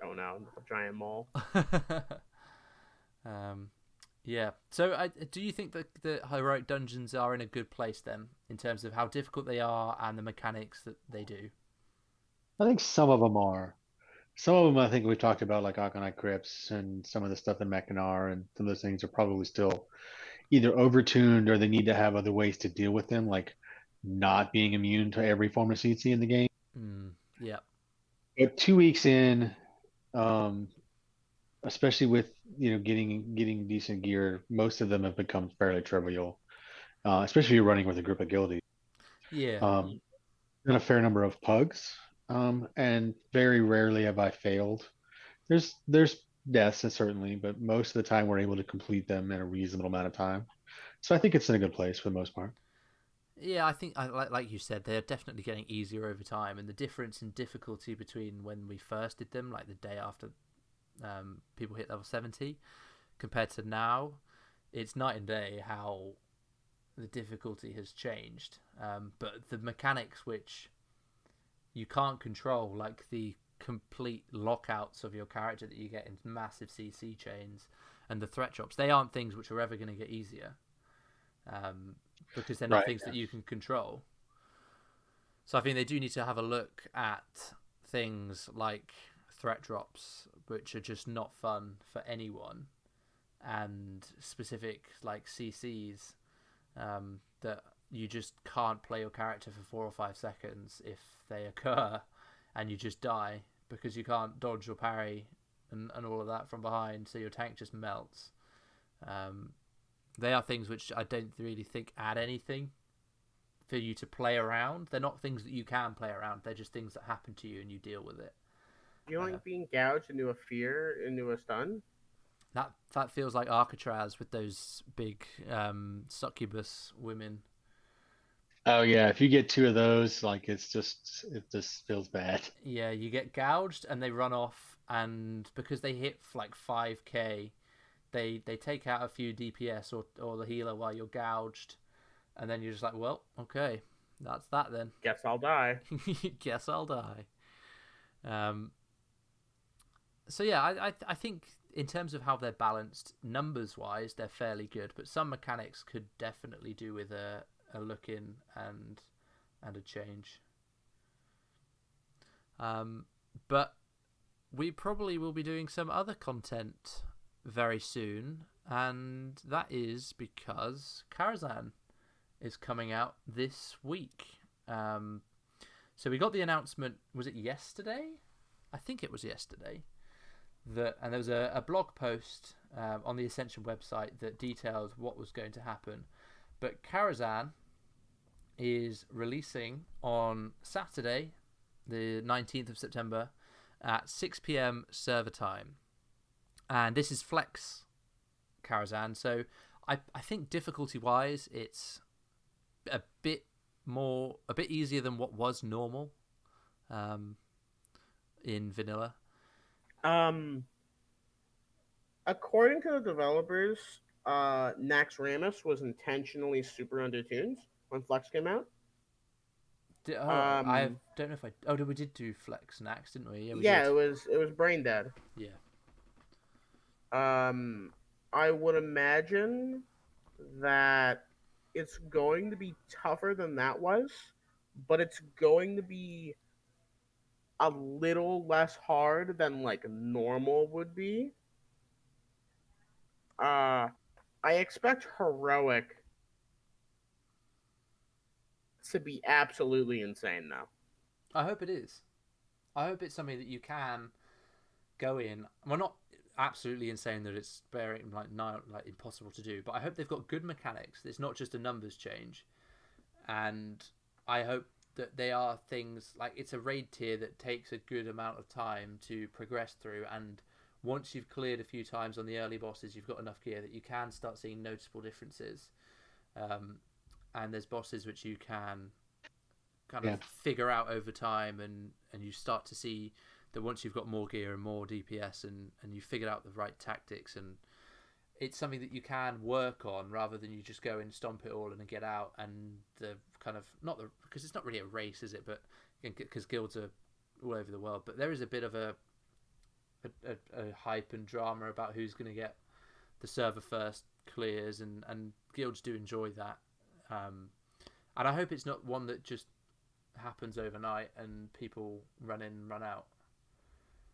Oh no, a giant mole. Yeah. So, do you think that the heroic dungeons are in a good place then, in terms of how difficult they are and the mechanics that they do? I think some of them are. Some of them I think we talked about, like Arcanite Crypts and some of the stuff in Mechanar, and some of those things are probably still either overtuned or they need to have other ways to deal with them. Like not being immune to every form of CC in the game. Yeah. But 2 weeks in, um, especially with getting decent gear, most of them have become fairly trivial. Especially if you're running with a group of guildies. Yeah. Um, and a fair number of pugs, and very rarely have I failed. There's deaths certainly, but most of the time we're able to complete them in a reasonable amount of time. So I think it's in a good place for the most part. Yeah, I think like you said, they're definitely getting easier over time, and the difference in difficulty between when we first did them, like the day after people hit level 70, compared to now, it's night and day how the difficulty has changed. But the mechanics which you can't control, like the complete lockouts of your character that you get in massive CC chains and the threat drops, they aren't things which are ever going to get easier, because they're not Right. things that you can control. So I think they do need to have a look at things like threat drops, which are just not fun for anyone, and specific like CCs, that you just can't play your character for 4 or 5 seconds if they occur, and you just die because you can't dodge or parry and all of that from behind, so your tank just melts. Um, they are things which I don't really think add anything for you to play around. They're not things that you can play around. They're just things that happen to you and you deal with it. Do you like being gouged into a fear, into a stun? That feels like Alcatraz with those big succubus women. Oh yeah, if you get two of those, like it just feels bad. Yeah, you get gouged and they run off, and because they hit like 5k, they take out a few DPS or the healer while you're gouged, and then you're just like, well, okay, that's that then. Guess I'll die. Guess I'll die. Um, so yeah, I think in terms of how they're balanced numbers wise, they're fairly good, but some mechanics could definitely do with a look in and a change. But we probably will be doing some other content very soon, and that is because Karazhan is coming out this week. So we got the announcement, was it yesterday? I think it was yesterday. And there was a blog post on the Ascension website that detailed what was going to happen. But Karazhan is releasing on Saturday, the 19th of September, at 6 p.m. server time. And this is Flex Karazhan. So I think difficulty-wise, it's a bit easier than what was normal in vanilla. According to the developers, Nax Ramus was intentionally super undertuned when Flex came out. I don't know if I. Oh, we did do Flex Nax, didn't we? Yeah, did. it was brain dead. Yeah. I would imagine that it's going to be tougher than that was, but it's going to be a little less hard than like normal would be. I expect heroic to be absolutely insane though. I hope it is. I hope it's something that you can go in. Well, not absolutely insane that it's like impossible to do, but I hope they've got good mechanics. It's not just a numbers change, and I hope that they are things like it's a raid tier that takes a good amount of time to progress through, and once you've cleared a few times on the early bosses, you've got enough gear that you can start seeing noticeable differences. And there's bosses which you can kind of figure out over time, and you start to see that once you've got more gear and more DPS and you figured out the right tactics, and it's something that you can work on rather than you just go and stomp it all and get out, and the kind of because it's not really a race, is it? But because guilds are all over the world, but there is a bit of a hype and drama about who's going to get the server first clears, and guilds do enjoy that. And I hope it's not one that just happens overnight and people run in and run out.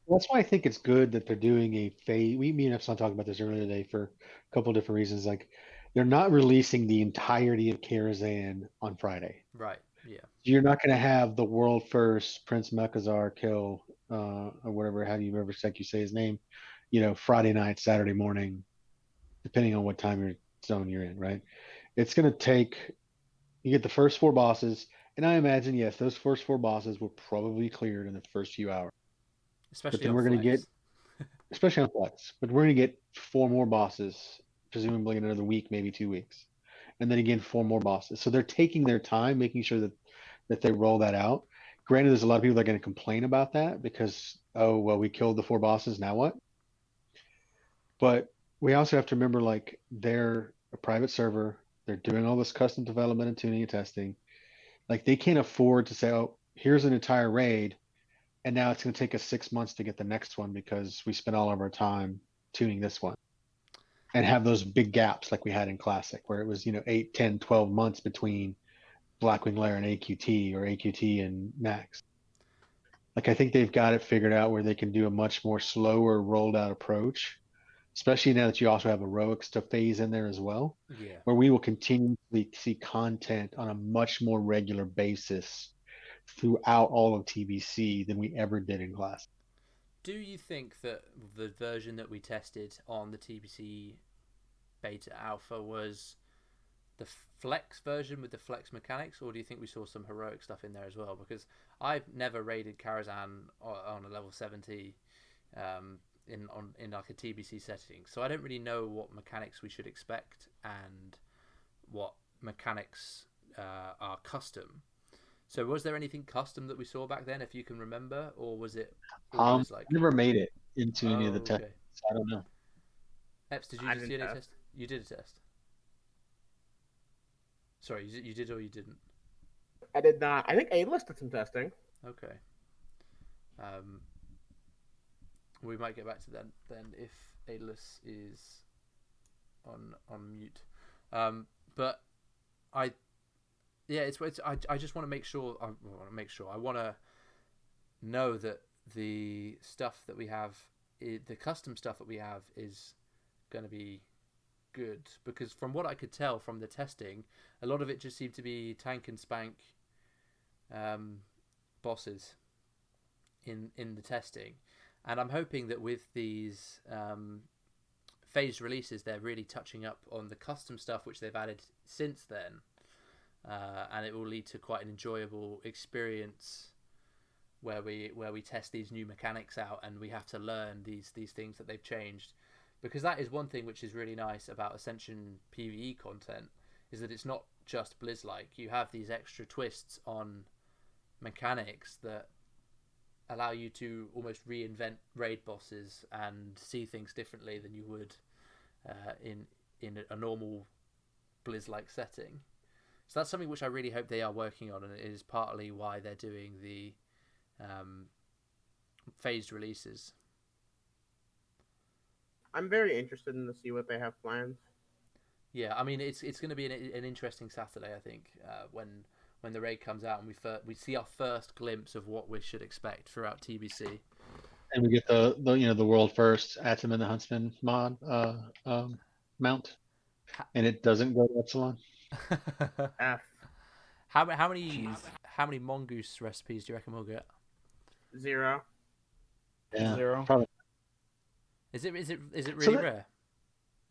Well, that's why I think it's good that they're doing a phase. Me and Epsilon talked about this earlier today for a couple of different reasons. Like they're not releasing the entirety of Karazhan on Friday. Right. Yeah. You're not going to have the world first Prince Melchizar kill, or whatever, how do you ever say his name, Friday night, Saturday morning, depending on what time zone you're in, right? It's going to take, you get the first four bosses, and I imagine, yes, those first four bosses were probably cleared in the first few hours. But Especially then on we're going to get, Flex. especially on Flex, but we're going to get four more bosses, presumably in another week, maybe 2 weeks. And then again, four more bosses. So they're taking their time, making sure that they roll that out. Granted, there's a lot of people that are going to complain about that because, oh, well, we killed the four bosses. Now what? But we also have to remember, like, they're a private server. They're doing all this custom development and tuning and testing. Like, they can't afford to say, oh, here's an entire raid, and now it's going to take us 6 months to get the next one because we spent all of our time tuning this one and have those big gaps like we had in Classic, where it was, 8, 10, 12 months between Blackwing Lair and AQT or AQT and Max. Like, I think they've got it figured out where they can do a much more slower rolled out approach, especially now that you also have heroics to phase in there as well, Yeah. where we will continually see content on a much more regular basis throughout all of TBC than we ever did in Class. Do you think that the version that we tested on the TBC beta alpha was the flex version with the flex mechanics, or do you think we saw some heroic stuff in there as well? Because I've never raided Karazhan on a level 70 in like a TBC setting, so I don't really know what mechanics we should expect and what mechanics are custom. So was there anything custom that we saw back then, if you can remember, or was it all Blizz like? Never made it into any of the Oh, tests. okay. I don't know. Eps, did you I just didn't do any test. test? You did a test. Sorry, you did or you didn't? I did not. I think Aidalas did some testing. Okay. Um, we might get back to that then if Aidalas is on mute. But I, yeah, it's I just want to make sure. I want to make sure. I want to know that the stuff that we have, the custom stuff that we have, is going to be good, because from what I could tell from the testing, a lot of it just seemed to be tank and spank bosses in the testing, and I'm hoping that with these phased releases, they're really touching up on the custom stuff which they've added since then, and it will lead to quite an enjoyable experience where we test these new mechanics out and we have to learn these things that they've changed. Because that is one thing which is really nice about Ascension PvE content, is that it's not just Blizz-like. You have these extra twists on mechanics that allow you to almost reinvent raid bosses and see things differently than you would in a normal Blizz-like setting. So that's something which I really hope they are working on, and it is partly why they're doing the phased releases. I'm very interested in to see what they have planned. Yeah, I mean it's going to be an interesting Saturday, I think, when the raid comes out and we see our first glimpse of what we should expect throughout TBC. And we get the world first Atom and the Huntsman mod mount, and it doesn't go to Epsilon. F how many Jeez. how many mongoose recipes do you reckon we'll get? 0. Yeah, 0. probably. Is it So really rare?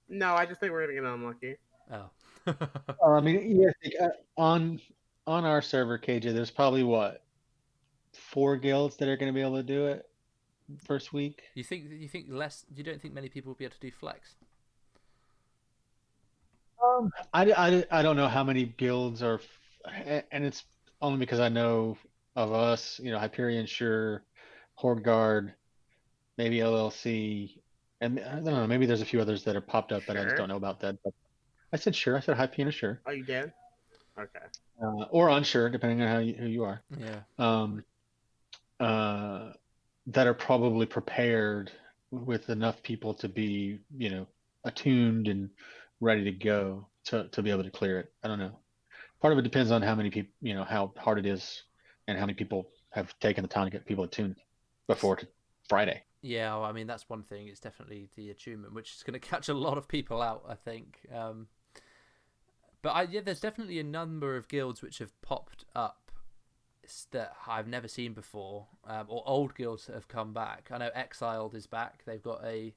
No, I just think we're gonna get unlucky. Oh. I mean, yeah, on our server, KJ, there's probably what, 4 guilds that are going to be able to do it first week. You think less? You don't think many people will be able to do flex? I don't know how many guilds are, and it's only because I know of us, Hyperion, sure, Horde Guard, maybe LLC, and I don't know, maybe there's a few others that are popped up that I just Sure. don't know about that. But I said sure. I said Hyperion, sure, Oh, you did? Okay. or unsure, depending on who you are. Yeah. Uh, that are probably prepared with enough people to be, attuned and ready to go to be able to clear it. I don't know. Part of it depends on how many people, how hard it is and how many people have taken the time to get people attuned before Friday. Yeah, well, I mean that's one thing. It's definitely the attunement, which is going to catch a lot of people out, I think. But yeah, there's definitely a number of guilds which have popped up that I've never seen before, or old guilds that have come back. I know Exiled is back. They've got a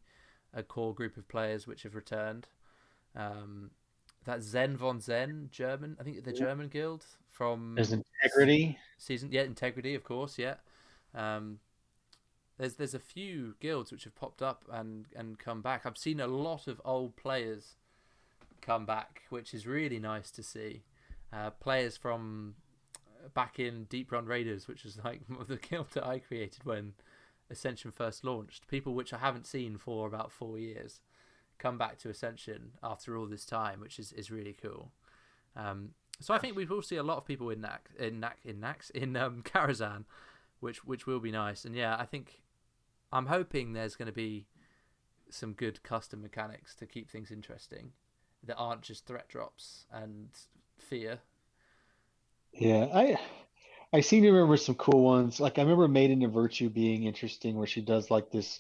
core group of players which have returned. That Zen von Zen, German, I think the German guild from There's Integrity. season, yeah, Integrity, of course, yeah. There's a few guilds which have popped up and come back. I've seen a lot of old players come back, which is really nice to see. Players from back in Deep Run Raiders, which was like the guild that I created when Ascension first launched. People which I haven't seen for about 4 years come back to Ascension after all this time, which is really cool. So I think we will see a lot of people in Karazhan, which will be nice. And yeah, I think I'm hoping there's going to be some good custom mechanics to keep things interesting that aren't just threat drops and fear. Yeah, I seem to remember some cool ones. Like I remember Maiden of Virtue being interesting, where she does like this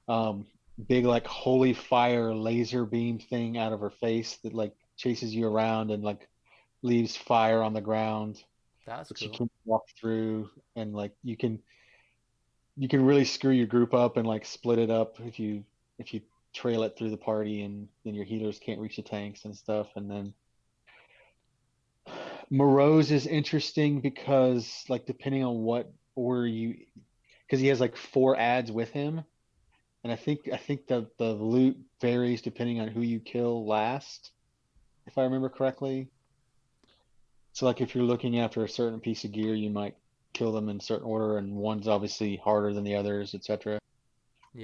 um big like holy fire laser beam thing out of her face that like chases you around and like leaves fire on the ground That's that you cool. can walk through, and like you can really screw your group up and like split it up if you trail it through the party, and then your healers can't reach the tanks and stuff. And then Morose is interesting because like depending on what order you, because he has like 4 ads with him, and I think the loot varies depending on who you kill last, if I remember correctly. So like if you're looking after a certain piece of gear, you might kill them in a certain order, and one's obviously harder than the others, etc.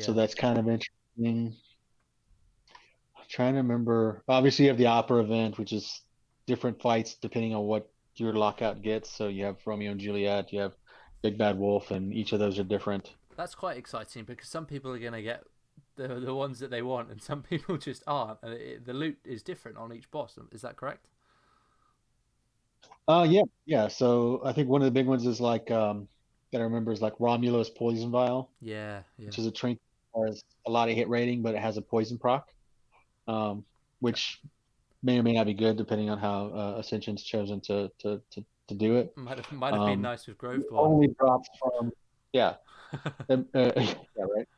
So Yeah. that's kind of interesting. I'm trying to remember. Obviously, you have the opera event, which is different fights depending on what your lockout gets. So you have Romeo and Juliet, you have Big Bad Wolf, and each of those are different. That's quite exciting because some people are going to get the ones that they want, and some people just aren't. And the loot is different on each boss. Is that correct? Yeah, yeah. So I think one of the big ones is like that I remember is like Romulus Poison Vial, Yeah, yeah. which is a trinket that has a lot of hit rating, but it has a poison proc, um, which may or may not be good depending on how Ascension's chosen to do it. Might have been Um, nice with it Groveborn. only drops from, yeah, yeah, right.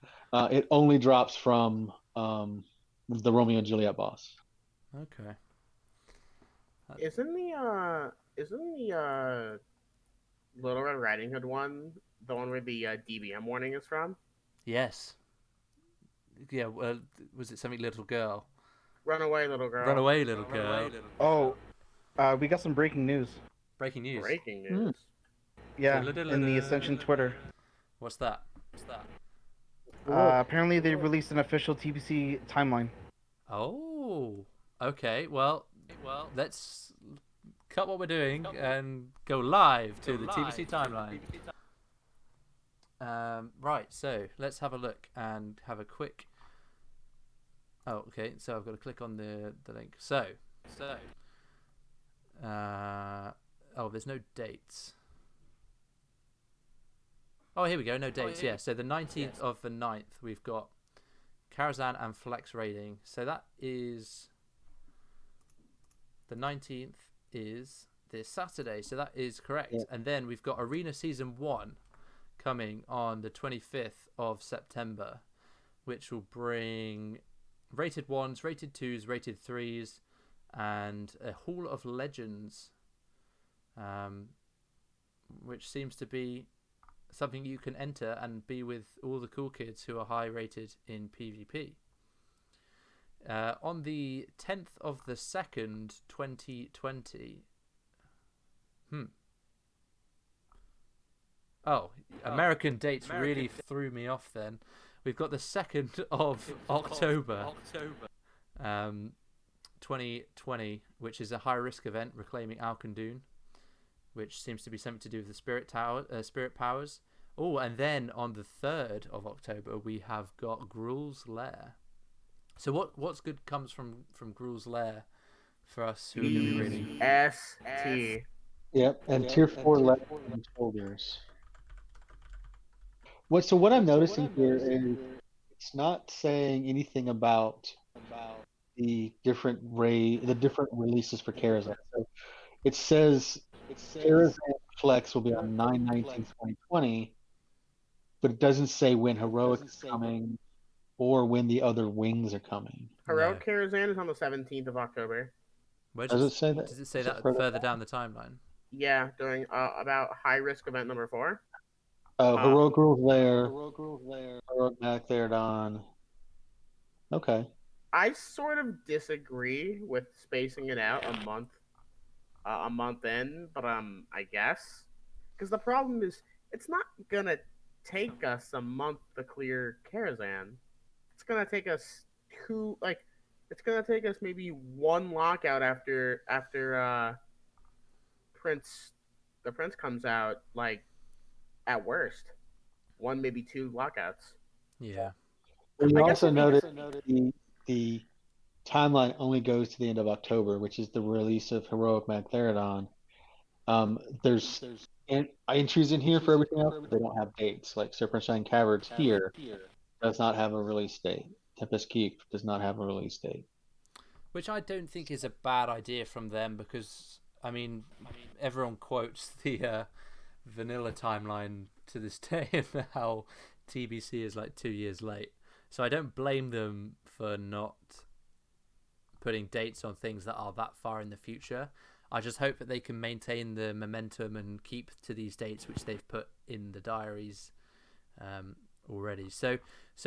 It only drops from the Romeo and Juliet boss. Okay. Isn't the Little Red Riding Hood one the one where the DBM warning is from? Yes. Yeah. Was it something little girl? Run away, little Run girl. away, little girl. Oh, we got some breaking news. Breaking news. Breaking Mm. news. Yeah, in the Ascension Twitter. What's that? Apparently, they released an official TBC timeline. Oh. Okay. Well, let's cut what we're doing and go live to the TBC timeline. Right. So let's have a look and have a quick. Oh, okay. So I've got to click on the link. There's no dates. Oh, here we go. No dates. Yeah. So the 19th of the 9th, we've got Karazhan and Flex raiding. So that is the 19th is this Saturday. So that is correct. Yeah. And then we've got Arena Season 1 coming on the 25th of September, which will bring rated 1s, rated 2s, rated 3s, and a Hall of Legends, which seems to be something you can enter and be with all the cool kids who are high rated in PvP. On the 10th of the 2nd, 2020. Oh, American dates really threw me off then. We've got the 2nd of October, 2020, which is a high risk event reclaiming Alkandun, which seems to be something to do with the spirit powers. Oh, and then on the 3rd of October, we have got Gruul's Lair. So what's good comes from Gruul's Lair for us who are going to be reading? ST. Yep, and tier 4 level shoulders. What I'm noticing here is it's not saying anything about the different releases for Karazhan. So it says Karazhan Flex will be on 9/19/2020, but it doesn't say when Heroic is coming or when the other wings are coming. Heroic Karazhan is on the 17th of October. Where Does it say that? Does it say Is it that further down the timeline? Yeah, during about high risk event number 4. Oh, Heroic rules there. Heroic back there, Don. Okay. I sort of disagree with spacing it out a month in, but I guess because the problem is it's not gonna take us a month to clear Karazhan. It's gonna take us it's gonna take us maybe one lockout after Prince the Prince comes out, like at worst. One, maybe two lockouts. Yeah. Well, you I also guess noted the timeline only goes to the end of October, which is the release of Heroic Magtheridon. There's entries in here for everything else, but they don't have dates. Like Serpentine Caverns here does not have a release date. Tempest Keep does not have a release date. Which I don't think is a bad idea from them because, I mean everyone quotes the vanilla timeline to this day and how TBC is like 2 years late. So I don't blame them for not putting dates on things that are that far in the future. I just hope that they can maintain the momentum and keep to these dates which they've put in the diaries already. So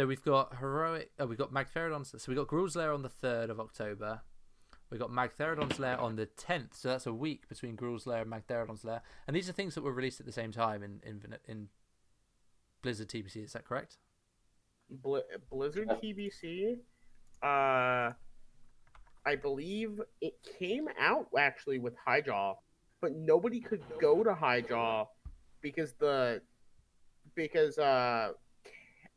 we've got Heroic. We've got Magtheridon's. So we got Gruul's Lair on the 3rd of October. We got Magtheridon's Lair on the 10th. So that's a week between Gruul's Lair and Magtheridon's Lair. And these are things that were released at the same time in Blizzard TBC. Is that correct? Blizzard TBC. I believe it came out actually with Highjaw, but nobody could go to Highjaw because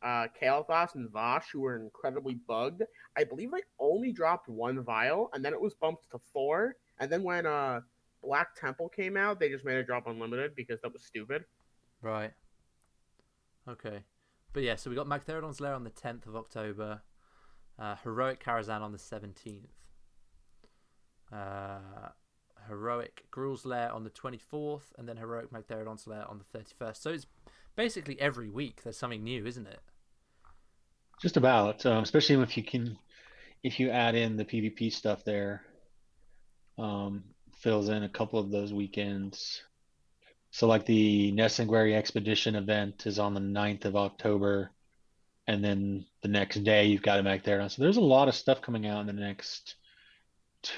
Kael'thas and Vosh, who were incredibly bugged, I believe they only dropped 1 vial, and then it was bumped to 4. And then when Black Temple came out, they just made it drop unlimited because that was stupid. Right. Okay. But yeah, so we got Magtheridon's Lair on the 10th of October, Heroic Karazhan on the 17th, Heroic Gruul's Lair on the 24th, and then Heroic Magtheridon's Lair on the 31st. So it's basically every week there's something new, isn't it? Just about, especially if you add in the PvP stuff there, fills in a couple of those weekends. So like the Nessenguari Expedition event is on the 9th of October, and then the next day you've got a Magtheridon. So there's a lot of stuff coming out in the next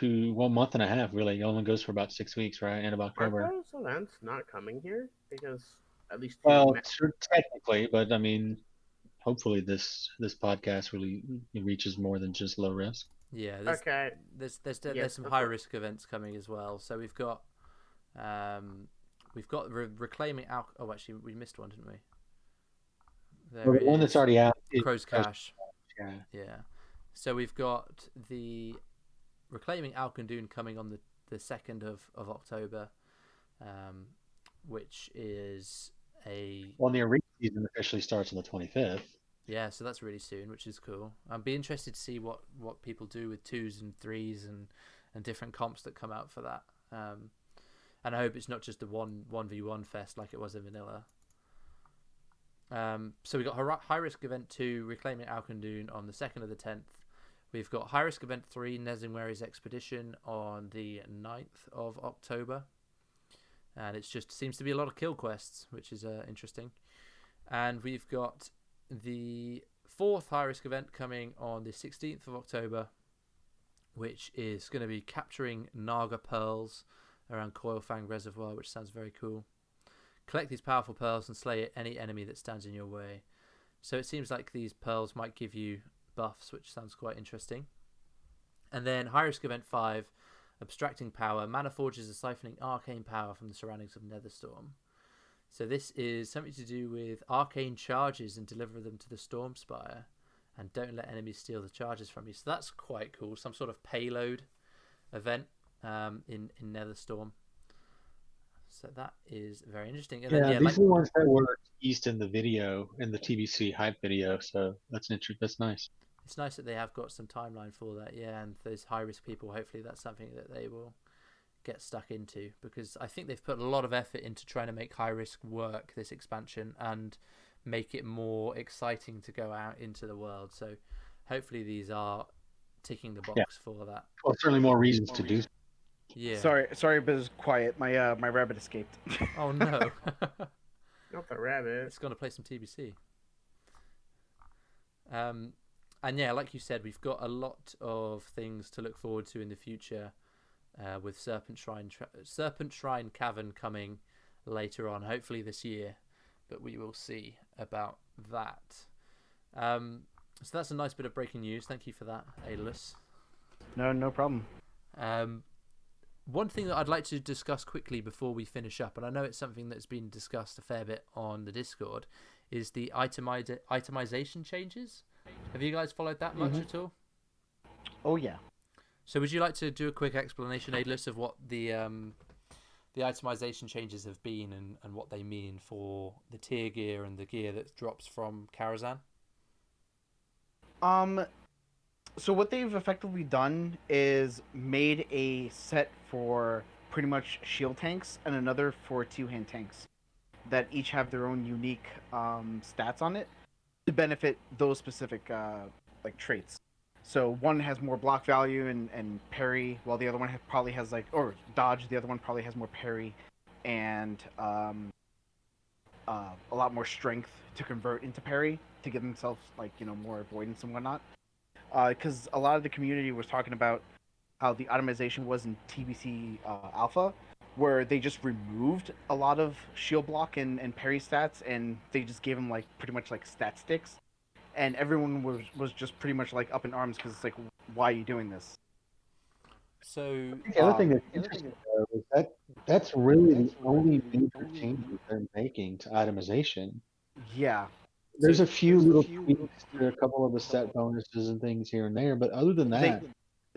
month and a half, really. It only goes for about 6 weeks, right? End of October. Aren't those events not coming here? Because at least technically, but I mean, hopefully this podcast really reaches more than just low risk. Yeah. There's some high risk events coming as well. So we've got reclaiming Oh, actually, we missed one, didn't we? The one that's already out is Crow's Cache. Yeah. So we've got the Reclaiming Alkandun coming on the 2nd of October, which is the arena season officially starts on the 25th. Yeah, so that's really soon, which is cool. I'd be interested to see what people do with 2s and 3s and different comps that come out for that. And I hope it's not just a 1v1 fest like it was in vanilla. So we got High Risk Event 2, Reclaiming Alkandun on the 2nd of the 10th. We've got High Risk Event 3, Nessenguari's Expedition on the 9th of October. And it just seems to be a lot of kill quests, which is interesting. And we've got the 4th High Risk Event coming on the 16th of October, which is going to be capturing Naga Pearls around Coilfang Reservoir, which sounds very cool. Collect these powerful pearls and slay any enemy that stands in your way. So it seems like these pearls might give you buffs, which sounds quite interesting. And then High Risk Event 5, Abstracting Power. Mana Forges are siphoning arcane power from the surroundings of Netherstorm. So this is something to do with arcane charges and deliver them to the Storm Spire. And don't let enemies steal the charges from you. So that's quite cool. Some sort of payload event in Netherstorm. So that is very interesting. And then, these are the ones that were teased in the video, in the TBC hype video. So that's nice. It's nice that they have got some timeline for that, yeah, and those high risk people, hopefully that's something that they will get stuck into, because I think they've put a lot of effort into trying to make high risk work this expansion and make it more exciting to go out into the world. So hopefully these are ticking the box for that. Well, certainly more reasons to do so. Yeah. Sorry, but it's quiet. My rabbit escaped. Oh no. Not the rabbit. It's going to play some TBC. And yeah, like you said, we've got a lot of things to look forward to in the future, with Serpent Shrine Cavern coming later on, hopefully this year, but we will see about that. So that's a nice bit of breaking news. Thank you for that, Aidalas. No problem. One thing that I'd like to discuss quickly before we finish up, and I know it's something that's been discussed a fair bit on the Discord, is the itemization changes. Have you guys followed that much at all? Oh yeah. So would you like to do a quick explanation, Aidalas, of what the itemization changes have been and what they mean for the tier gear and the gear that drops from Karazhan? So what they've effectively done is made a set for pretty much shield tanks and another for two-hand tanks that each have their own unique stats on it to benefit those specific like traits. So one has more block value and parry, while the other one probably has or dodge. The other one probably has more parry and a lot more strength to convert into parry to give themselves more avoidance and whatnot. Because a lot of the community was talking about how the itemization was in TBC Alpha, where they just removed a lot of shield block and parry stats, and they just gave them pretty much stat sticks, and everyone was just pretty much up in arms because it's why are you doing this? So The other thing that's interesting though, is that's really the only major changes they're making to itemization. Yeah. There's a few little tweaks to a couple of the set bonuses and things here and there, but other than that,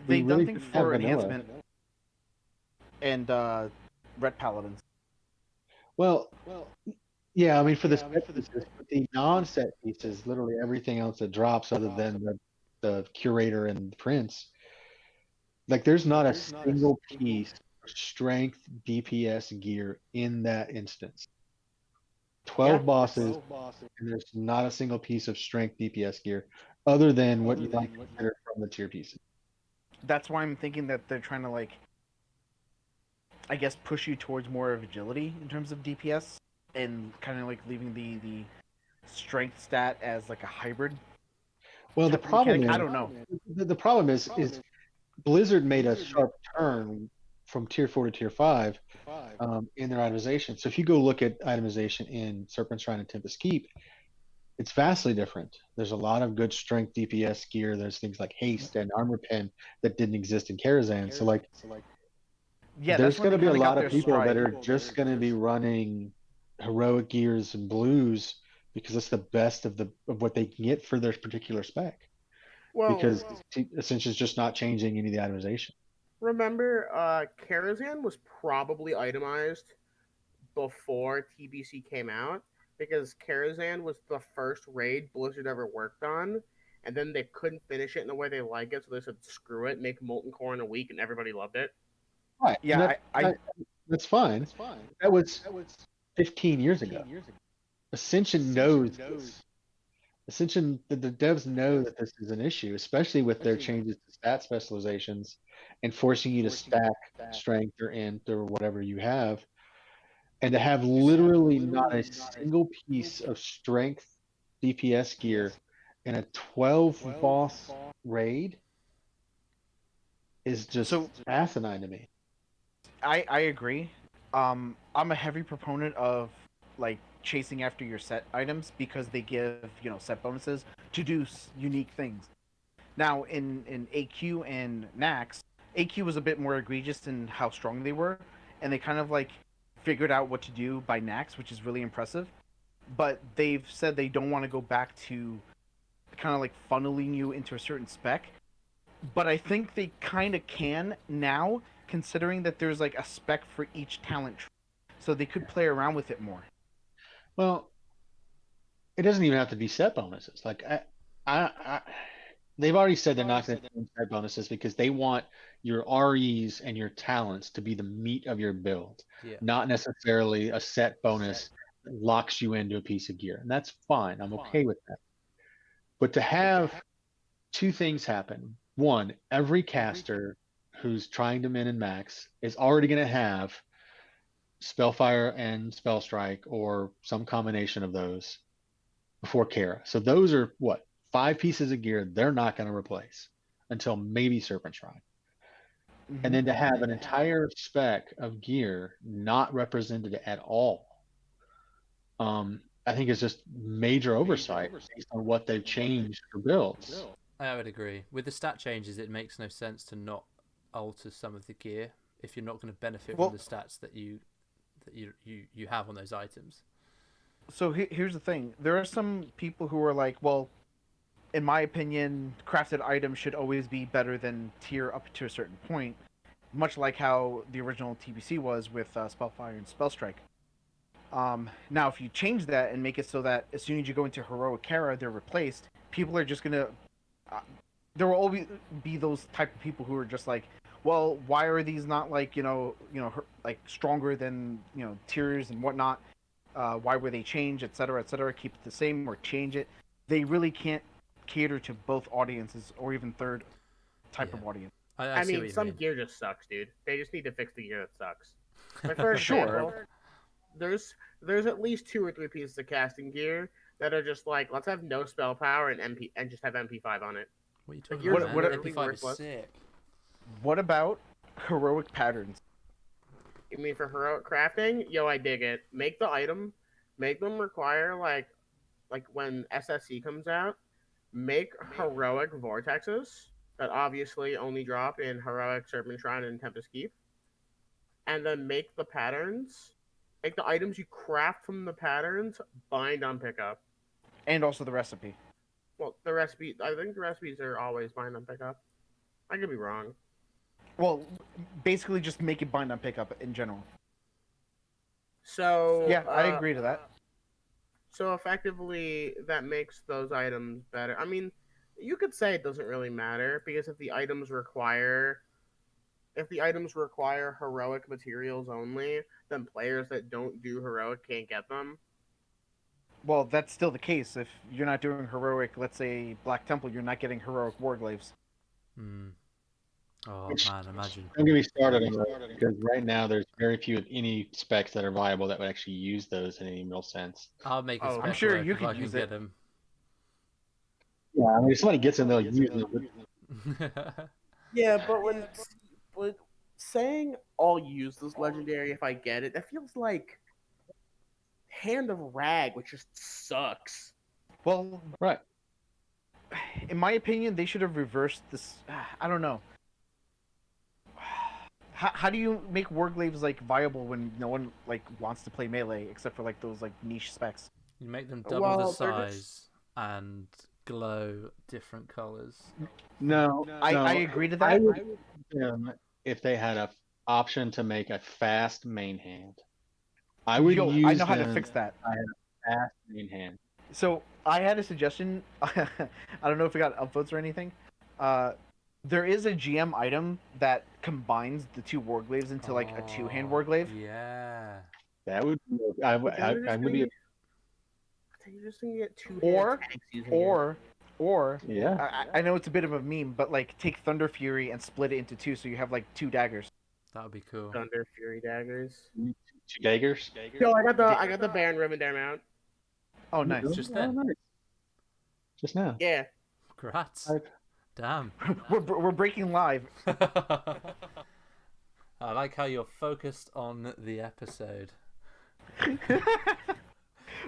They've really done things have for vanilla. enhancement and red paladins. Well, yeah, I mean for the set pieces, but the non-set pieces, literally everything else that drops other than the curator and the prince, there's not a single piece of strength DPS gear in that instance. 12 bosses, and there's not a single piece of strength DPS gear other than what you might consider from the tier pieces. That's why I'm thinking that they're trying to I guess push you towards more of agility in terms of DPS and kind of leaving the strength stat as a hybrid. Well, the problem mechanic. is, I don't know. The problem is Blizzard made a sharp turn from tier 4 to tier 5 in their itemization. So if you go look at itemization in Serpent Shrine and Tempest Keep, it's vastly different. There's a lot of good strength DPS gear. There's things like haste and armor pen that didn't exist in Karazhan. So Yeah, there's going to be a lot of people stride. that are just going to be running heroic gears and blues because it's the best of what they can get for their particular spec. Because Ascension's just not changing any of the itemization. Remember, Karazhan was probably itemized before TBC came out, because Karazhan was the first raid Blizzard ever worked on, and then they couldn't finish it in the way they like it, so they said, screw it, make Molten Core in a week, and everybody loved it. Right. Yeah, that's fine. That was 15 years ago. Ascension knows this. Ascension, the devs know that this is an issue, especially with their changes to stat specializations and forcing you to stack strength or int or whatever you have. And to have literally not a single piece of strength DPS gear in a 12 boss raid is just asinine to me. I agree. I'm a heavy proponent of chasing after your set items because they give set bonuses to do unique things. Now in AQ and Nax, AQ was a bit more egregious in how strong they were, and they kind of figured out what to do by Nax, which is really impressive. But they've said they don't want to go back to kind of funneling you into a certain spec. But I think they kind of can now, considering that there's a spec for each talent tree. So they could play around with it more. Well, it doesn't even have to be set bonuses. they've already said they're not going to change stat bonuses because they want your REs and your talents to be the meat of your build, Yeah. not necessarily a set bonus that locks you into a piece of gear. And that's fine. I'm okay with that. But to have two things happen. One, every caster who's trying to min and max is already going to have Spellfire and Spellstrike or some combination of those before Kara. So those are what? 5 pieces of gear they're not going to replace until maybe Serpent Shrine. And then to have an entire spec of gear not represented at all, I think is just major oversight based on what they've changed for builds. I would agree. With the stat changes, it makes no sense to not alter some of the gear if you're not going to benefit Well- from the stats that you have on those items. So here's the thing: there are some people who are like, well, in my opinion, crafted items should always be better than tier up to a certain point, much like how the original TBC was with Spellfire and Spellstrike. Now, if you change that and make it so that as soon as you go into Heroic Kara, they're replaced, people are just gonna. There will always be those type of people who are just like, well, why are these not like like stronger than tiers and whatnot? Why were they changed, et cetera, et cetera? Keep it the same or change it. They really can't cater to both audiences or even third type of audience. I see mean, what you some mean. gear just sucks, dude. They just need to fix the gear that sucks. Like, for Sure. example, there's at least 2 or 3 pieces of casting gear that are just like, let's have no spell power and MP and just have MP5 on it. What are you talking Yours about, are man? literally MP5 is worthless. sick. What about heroic patterns? You mean for heroic crafting? Yo, I dig it. Make the item, make them require like when SSC comes out, make heroic vortexes that obviously only drop in heroic Serpent Shrine and Tempest Keep, and then make the patterns, make the items you craft from the patterns bind on pickup. And also the recipe. Well, the recipe, I think the recipes are always bind on pickup. I could be wrong. Well, basically just make it bind on pickup in general. So Yeah, I agree to that. So effectively, that makes those items better. I mean, you could say it doesn't really matter because if the items require heroic materials only, then players that don't do heroic can't get them. Well, that's still the case. If you're not doing heroic, let's say Black Temple, you're not getting heroic Warglaves. Hmm. Oh Which- man, imagine. Don't get me started on that because right now there's very few of any specs that are viable that would actually use those in any real sense. I'll make a Oh, spec I'm sure work you if could I can use get it. them. Yeah, I mean, if somebody gets them, they'll use them. Yeah, but saying I'll use this legendary if I get it, that feels like Hand of Rag, which just sucks. Well, Right. in my opinion, they should have reversed this. I don't know. How do you make Warglaves like viable when no one like wants to play melee except for like those like niche specs? You make them double Well, the they're size just- and glow different colors. No, I agree to that. I would use them if they had a option to make a fast main hand. I would Yo, use I know how to them fix that. if I had a fast main hand. So I had a suggestion. I don't know if we got upvotes or anything. There is a GM item that combines the two Warglaves into like a two-hand Warglaive. Yeah. That would be, I would be, I think you're just gonna get 2 Or- tanks using Or yeah. I know it's a bit of a meme, but like take Thunder Fury and split it into two, so you have like two daggers. That would be cool. it. Thunder Fury daggers. 2 daggers. Yo, I got the Baron Rivendare mount. Oh, nice. Just then. nice. Just now. Yeah. Congrats. I've- Damn. we're breaking live. I like how you're focused on the episode.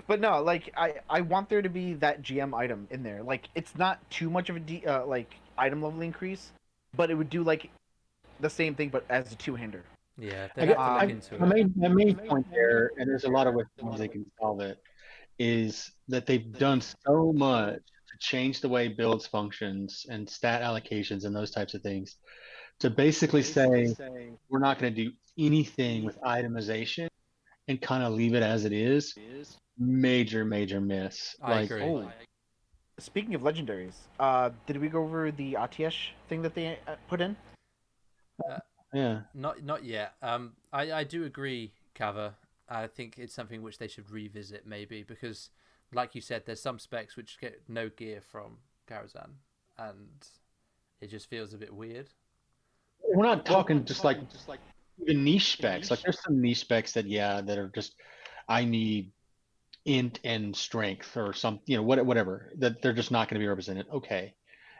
But no, like I want there to be that GM item in there. Like it's not too much of a like item level increase, but it would do like the same thing but as a two-hander. Yeah, I they have got- to look I- into My it. main point there, and there's a lot of ways they can solve it, is that they've done so much to change the way builds functions and stat allocations and those types of things to basically say we're not going to do anything with itemization and kind of leave it as it is. Major miss. I agree. oh. speaking of legendaries, did we go over the Atiyesh thing that they put in? Uh, Yeah. not yet. I do agree, Kava. I think it's something which they should revisit maybe because, like you said, there's some specs which get no gear from Karazhan, and it just feels a bit weird. We're not talking just like even niche specs. Like there's some niche specs that that are just I need int and strength or some whatever that they're just not going to be represented. Okay.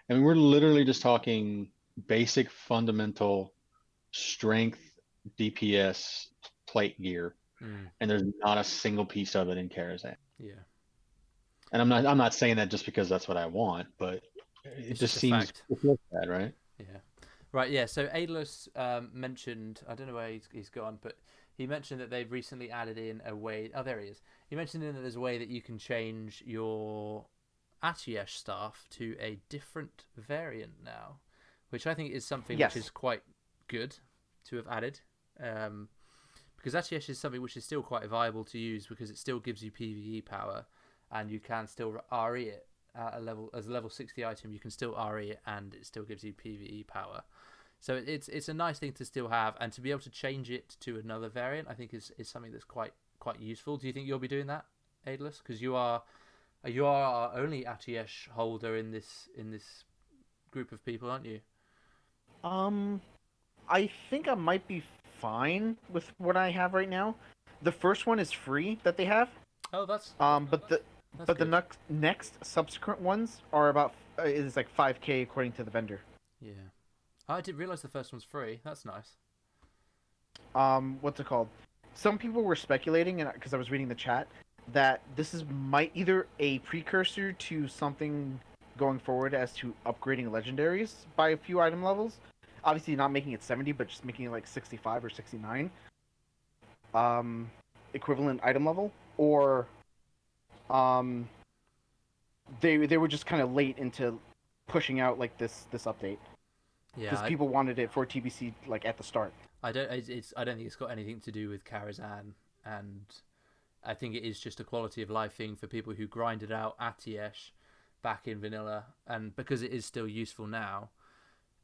I mean we're literally just talking basic fundamental strength DPS plate gear Mm, and there's not a single piece of it in Karazhan. yeah, And I'm not saying that just because that's what I want, but it it's just just a seems fact. bad, right? Yeah. Right, yeah. So Aidalas mentioned, I don't know where he's gone, but he mentioned that they've recently added in a way. Oh, there he is. He mentioned that there's a way that you can change your Atiesh staff to a different variant now, which I think is something which is Yes. quite good to have added. Because Atiesh is something which is still quite viable to use because it still gives you PvE power, and you can still RE it at a level as a level 60 item. You can still RE it, and it still gives you PvE power. So it's a nice thing to still have, and to be able to change it to another variant, I think is something that's quite useful. Do you think you'll be doing that, Aidless? Because you are our only Atiesh holder in this group of people, aren't you? Um, I think I might be fine with what I have right now. The first one is free that they have. Oh, that's But the that's but the good. next subsequent ones are about is like 5K according to the vendor. Yeah, I didn't realize the first one's free. That's nice. What's it called? Some people were speculating, and because I was reading the chat, that this is might either a precursor to something going forward as to upgrading legendaries by a few item levels. Obviously, not making it 70, but just making it like 65 or 69, um, equivalent item level, or um, they were just kind of late into pushing out like this update Yeah, because people wanted it for TBC like at the start. I don't think it's got anything to do with Karazhan, and I think it is just a quality of life thing for people who grinded out Atiesh back in vanilla, and because it is still useful now,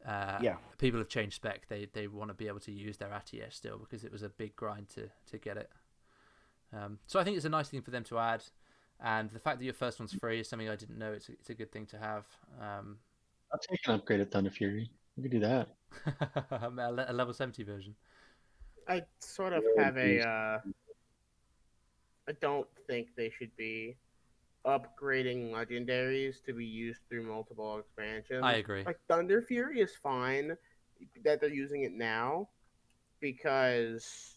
Yeah. people have changed spec. They want to be able to use their Atiesh still because it was a big grind to get it. So I think it's a nice thing for them to add, and the fact that your first one's free is something I didn't know. It's a good thing to have. I'll take an upgraded Thunder Fury. We could do that. A level 70 version. I sort of have a. I don't think they should be upgrading legendaries to be used through multiple I expansions. agree. Like Thunder Fury is fine that they're using it now because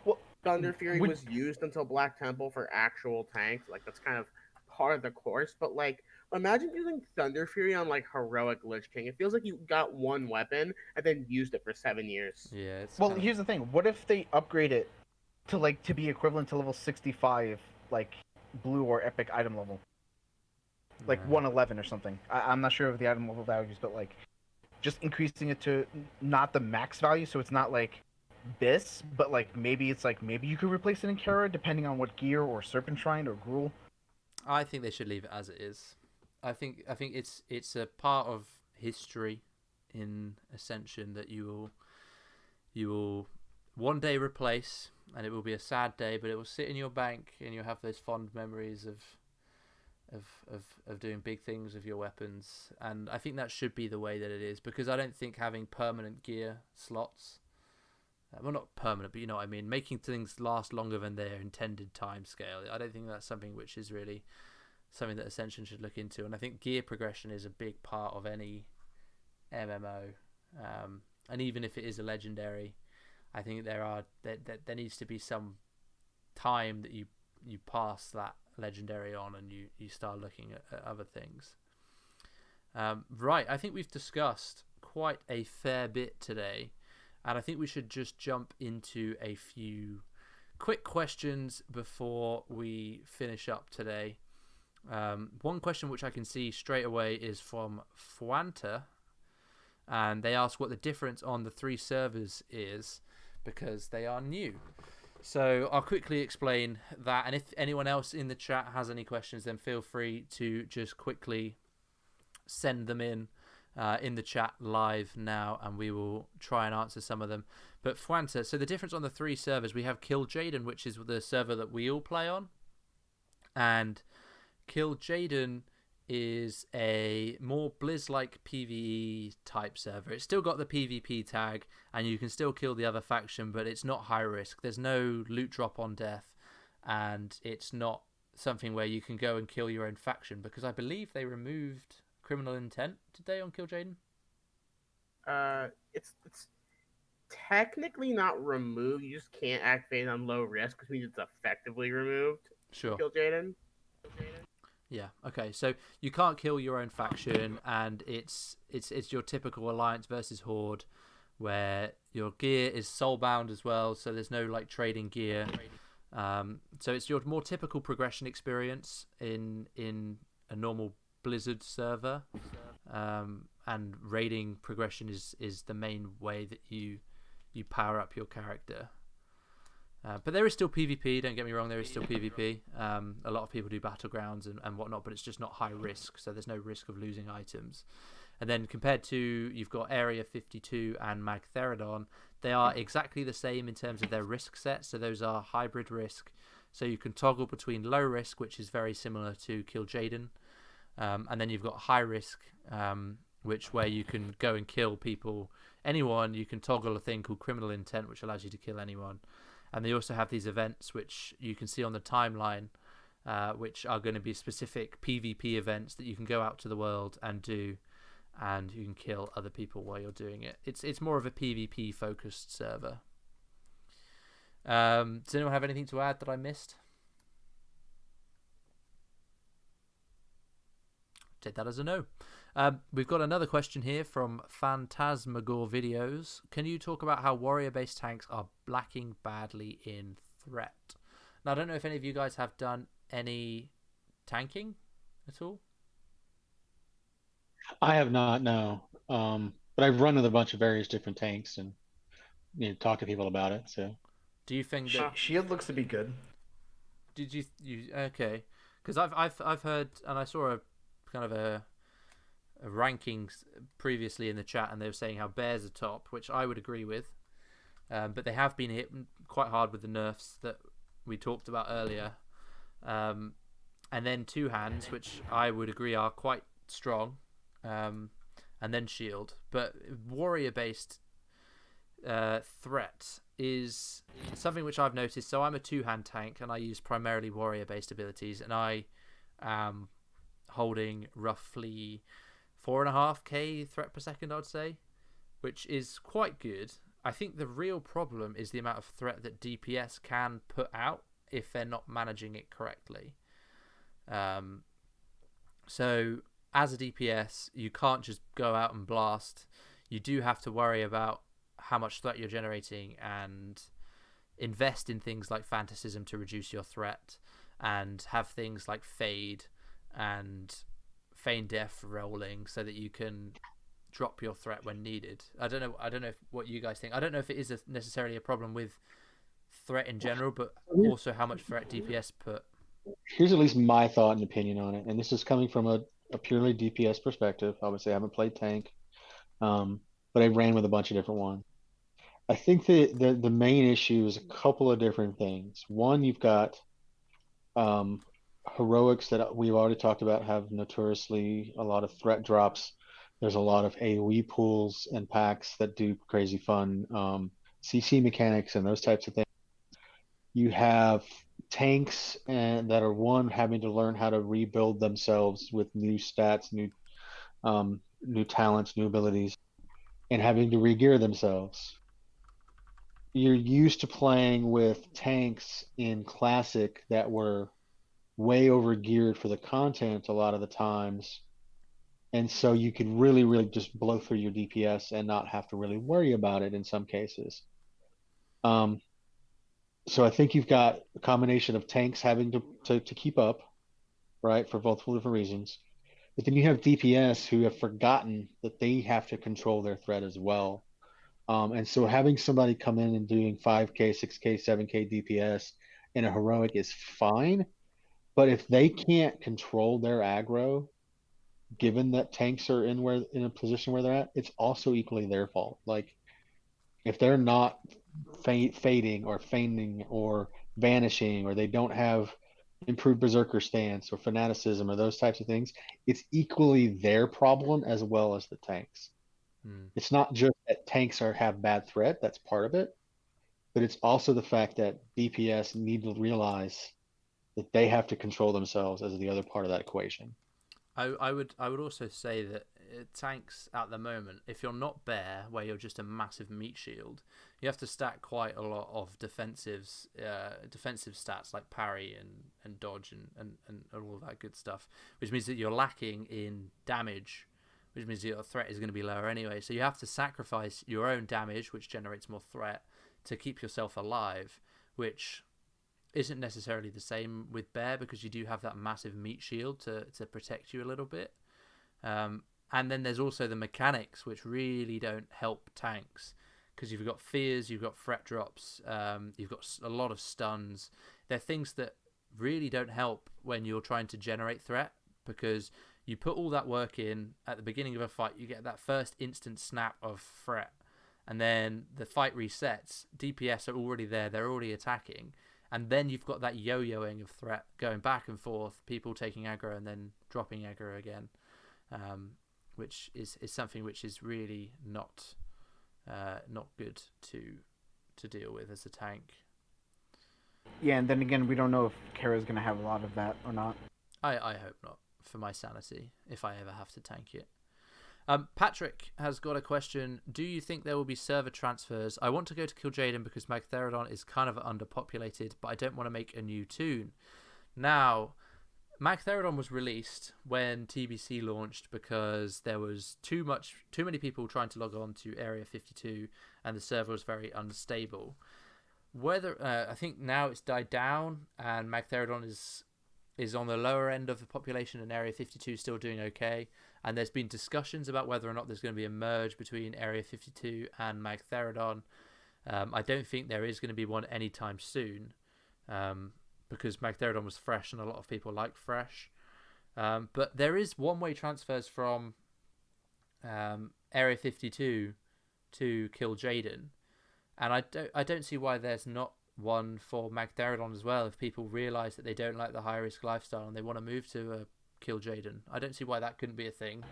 Well, Thunder Fury would was used until Black Temple for actual tanks. Like that's kind of part of the course. But like, imagine using Thunder Fury on like heroic Lich King. It feels like you got one weapon and then used it for 7 years. Yeah, it's well, kind of here's the thing. What if they upgrade it to like to be equivalent to level 65, like blue or epic item level, like uh, 111 or something? I'm not sure of the item level values, but like just increasing it to not the max value, so it's not like this, but like maybe you could replace it in Kara depending on what gear or Serpent Shrine or Gruul. I think they should leave it as it is. I think it's a part of history in Ascension that you will one day replace, and it will be a sad day, but it will sit in your bank, and you'll have those fond memories of doing big things with your weapons. And I think that should be the way that it is because I don't think having permanent gear slots, well, not permanent, but you know what I mean, making things last longer than their intended time scale. I don't think that's something which is really something that Ascension should look into. And I think gear progression is a big part of any MMO. And even if it is a legendary, I think there needs to be some time that you pass that legendary on and you start looking at other things. Right, I think we've discussed quite a fair bit today, and I think we should just jump into a few quick questions before we finish up today. One question which I can see straight away is from Fuanta, and they ask what the difference on the three servers is because they are new. So I'll quickly explain that, and if anyone else in the chat has any questions, then feel free to just quickly send them in the chat live now, and we will try and answer some of them. But Fuanta, so the difference on the 3 servers, we have Kill Jaden, which is the server that we all play on, and Kill Jaden is a more Blizz-like PvE type server. It's still got the PvP tag, and you can still kill the other faction, but it's not high risk. There's no loot drop on death, and it's not something where you can go and kill your own faction, because I believe they removed criminal intent today on Kill Jaden. It's technically not removed. You just can't activate it on low risk, which means it's effectively removed. Sure. Kill Jaden. Yeah. Okay. So you can't kill your own faction, and it's your typical alliance versus horde, where your gear is soulbound as well. So there's no like trading gear. So it's your more typical progression experience in a normal Blizzard server, and raiding progression is the main way that you power up your character. But there is still PvP, don't get me wrong, there is still PvP. A lot of people do battlegrounds and whatnot, but it's just not high risk, so there's no risk of losing items. And then compared to, you've got Area 52 and Magtheridon, they are exactly the same in terms of their risk set, so those are hybrid risk. So you can toggle between low risk, which is very similar to Kill Jaden, and then you've got high risk, where you can go and kill people, anyone. You can toggle a thing called criminal intent, which allows you to kill anyone. And they also have these events, which you can see on the timeline, which are going to be specific PvP events that you can go out to the world and do, and you can kill other people while you're doing it. It's more of a PvP focused server. Does anyone have anything to add that I missed? Take that as a no. We've got another question here from Phantasmagore Videos. Can you talk about how warrior-based tanks are lacking badly in threat? Now, I don't know if any of you guys have done any tanking at all. I have not, no. But I've run with a bunch of various different tanks and talk to people about it. So, do you think that Shield looks to be good? Did you okay? Because I've heard, and I saw a kind of a rankings previously in the chat, and they were saying how bears are top, which I would agree with. But they have been hit quite hard with the nerfs that we talked about earlier. And then two hands, which I would agree are quite strong. And then shield. But warrior-based threat is something which I've noticed. So I'm a two-hand tank, and I use primarily warrior-based abilities, and I am holding roughly 4.5k threat per second, I'd say, which is quite good. I think the real problem is the amount of threat that DPS can put out if they're not managing it correctly. So as a DPS, you can't just go out and blast. You do have to worry about how much threat you're generating and invest in things like Fantasism to reduce your threat, and have things like Fade and Feign Death rolling so that you can drop your threat when needed. I don't know if what you guys think. I don't know if it is necessarily a problem with threat in general, but also how much threat DPS put. Here's at least my thought and opinion on it, and this is coming from a purely DPS perspective. Obviously, I haven't played tank, but I ran with a bunch of different ones. I think the main issue is a couple of different things. One, you've got heroics that we've already talked about have notoriously a lot of threat drops. There's a lot of AoE pools and packs that do crazy fun CC mechanics and those types of things. You have tanks that are having to learn how to rebuild themselves with new stats, new talents, new abilities, and having to regear themselves. You're used to playing with tanks in Classic that were way over geared for the content a lot of the times, and so you could really, really just blow through your DPS and not have to really worry about it in some cases. So I think you've got a combination of tanks having to keep up, right, for multiple different reasons. But then you have DPS who have forgotten that they have to control their threat as well. And so having somebody come in and doing 5K, 6K, 7K DPS in a heroic is fine. But if they can't control their aggro, given that tanks are in a position where they're at, it's also equally their fault. Like if they're not fading or feigning or vanishing, or they don't have improved berserker stance or fanaticism or those types of things, it's equally their problem as well as the tanks. Hmm. It's not just that tanks have bad threat, that's part of it, but it's also the fact that DPS need to realize that they have to control themselves as the other part of that equation. I would also say that tanks at the moment, if you're not bear, where you're just a massive meat shield, you have to stack quite a lot of defensive stats like parry and dodge and all of that good stuff, which means that you're lacking in damage, which means your threat is going to be lower anyway. So you have to sacrifice your own damage, which generates more threat, to keep yourself alive, which isn't necessarily the same with bear because you do have that massive meat shield to protect you a little bit. And then there's also the mechanics which really don't help tanks because you've got fears, you've got threat drops, you've got a lot of stuns. They're things that really don't help when you're trying to generate threat because you put all that work in at the beginning of a fight, you get that first instant snap of threat, and then the fight resets. DPS are already there, they're already attacking, and then you've got that yo-yoing of threat going back and forth, people taking aggro and then dropping aggro again, which is something which is really not good to deal with as a tank. Yeah, and then again, we don't know if Kara's going to have a lot of that or not. I hope not, for my sanity, if I ever have to tank it. Patrick has got a question. Do you think there will be server transfers? I want to go to Kil'jaeden because Magtheridon is kind of underpopulated, but I don't want to make a new toon. Now, Magtheridon was released when TBC launched because there was too many people trying to log on to Area 52 and the server was very unstable. I think now it's died down and Magtheridon is on the lower end of the population and Area 52 is still doing okay. And there's been discussions about whether or not there's going to be a merge between Area 52 and Magtheridon. I don't think there is going to be one anytime soon because Magtheridon was fresh and a lot of people like fresh. But there is one-way transfers from Area 52 to Kil'jaeden. And I don't see why there's not one for Magtheridon as well if people realise that they don't like the high-risk lifestyle and they want to move to Kil'jaeden. I don't see why that couldn't be a thing.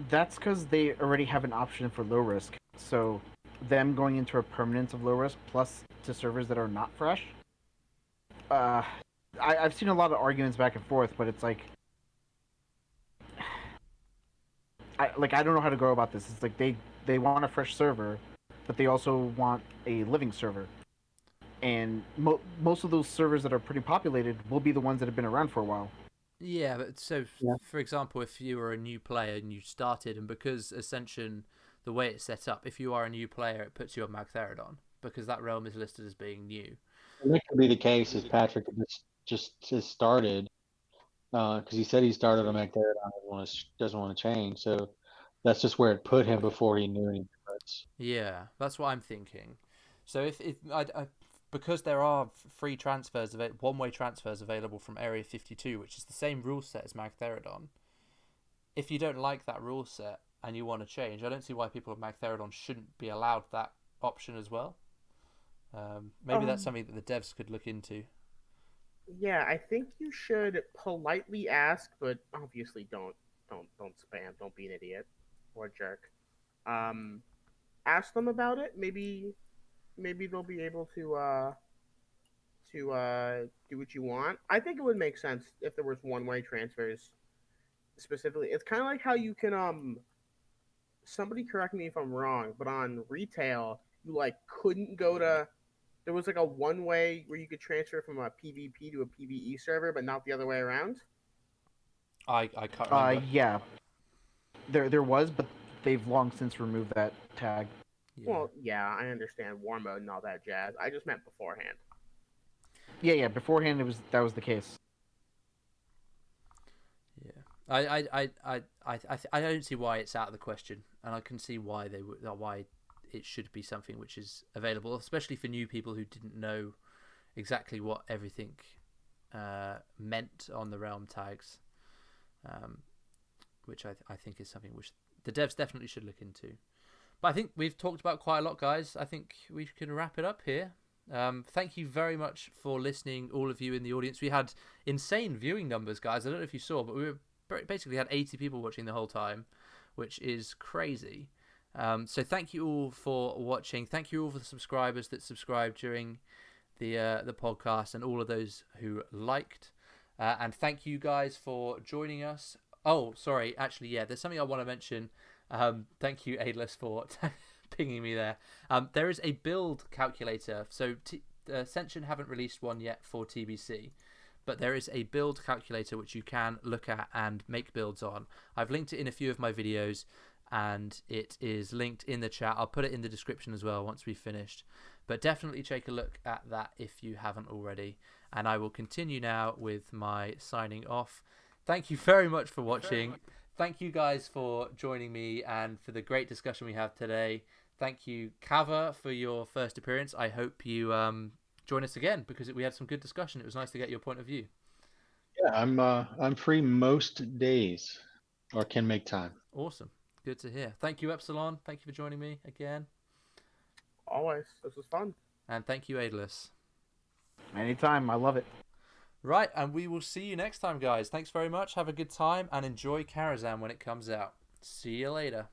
That's because they already have an option for low risk. So them going into a permanence of low risk plus to servers that are not fresh. I've seen a lot of arguments back and forth, but it's like I don't know how to go about this. It's like they want a fresh server, but they also want a living server. And most of those servers that are pretty populated will be the ones that have been around for a while. Yeah, but so Yeah. for example, if you were a new player and you started, and because Ascension, the way it's set up, if you are a new player, it puts you on Magtheridon because that realm is listed as being new. And that could be the case as Patrick just started, because he said he started on Magtheridon and doesn't want to change. So that's just where it put him before he knew any difference. Yeah, that's what I'm thinking. So if because there are free transfers, one-way transfers available from Area 52, which is the same rule set as Magtheridon. If you don't like that rule set and you want to change, I don't see why people of Magtheridon shouldn't be allowed that option as well. Maybe that's something that the devs could look into. Yeah, I think you should politely ask, but obviously don't spam. Don't be an idiot or a jerk. Ask them about it. Maybe they'll be able to do what you want. I think it would make sense if there was one-way transfers specifically. It's kind of like how you can somebody correct me if I'm wrong, but on retail you like couldn't go to there was like a one way where you could transfer from a PvP to a PvE server, but not the other way around. I can't remember. Yeah, there was, but they've long since removed that tag. Yeah. Well, yeah, I understand war mode and all that jazz. I just meant beforehand. Yeah. Beforehand, that was the case. Yeah, I don't see why it's out of the question, and I can see why it should be something which is available, especially for new people who didn't know exactly what everything meant on the realm tags, which I think is something which the devs definitely should look into. But I think we've talked about quite a lot, guys. I think we can wrap it up here. Thank you very much for listening, all of you in the audience. We had insane viewing numbers, guys. I don't know if you saw, but we basically had 80 people watching the whole time, which is crazy. So thank you all for watching. Thank you all for the subscribers that subscribed during the podcast, and all of those who liked. And thank you guys for joining us. Oh, sorry. Actually, yeah, there's something I want to mention. Thank you, Aidalas, for pinging me there. There is a build calculator. So Ascension haven't released one yet for TBC, but there is a build calculator which you can look at and make builds on. I've linked it in a few of my videos, and it is linked in the chat. I'll put it in the description as well once we've finished. But definitely take a look at that if you haven't already. And I will continue now with my signing off. Thank you very much for watching. Thank you guys for joining me and for the great discussion we have today. Thank you, Kava, for your first appearance. I hope you join us again, because we had some good discussion. It was nice to get your point of view. Yeah, I'm free most days, or can make time. Awesome. Good to hear. Thank you, Epzilon. Thank you for joining me again. Always. This was fun. And thank you, Aidalas. Anytime. I love it. Right, and we will see you next time, guys. Thanks very much. Have a good time and enjoy Karazhan when it comes out. See you later.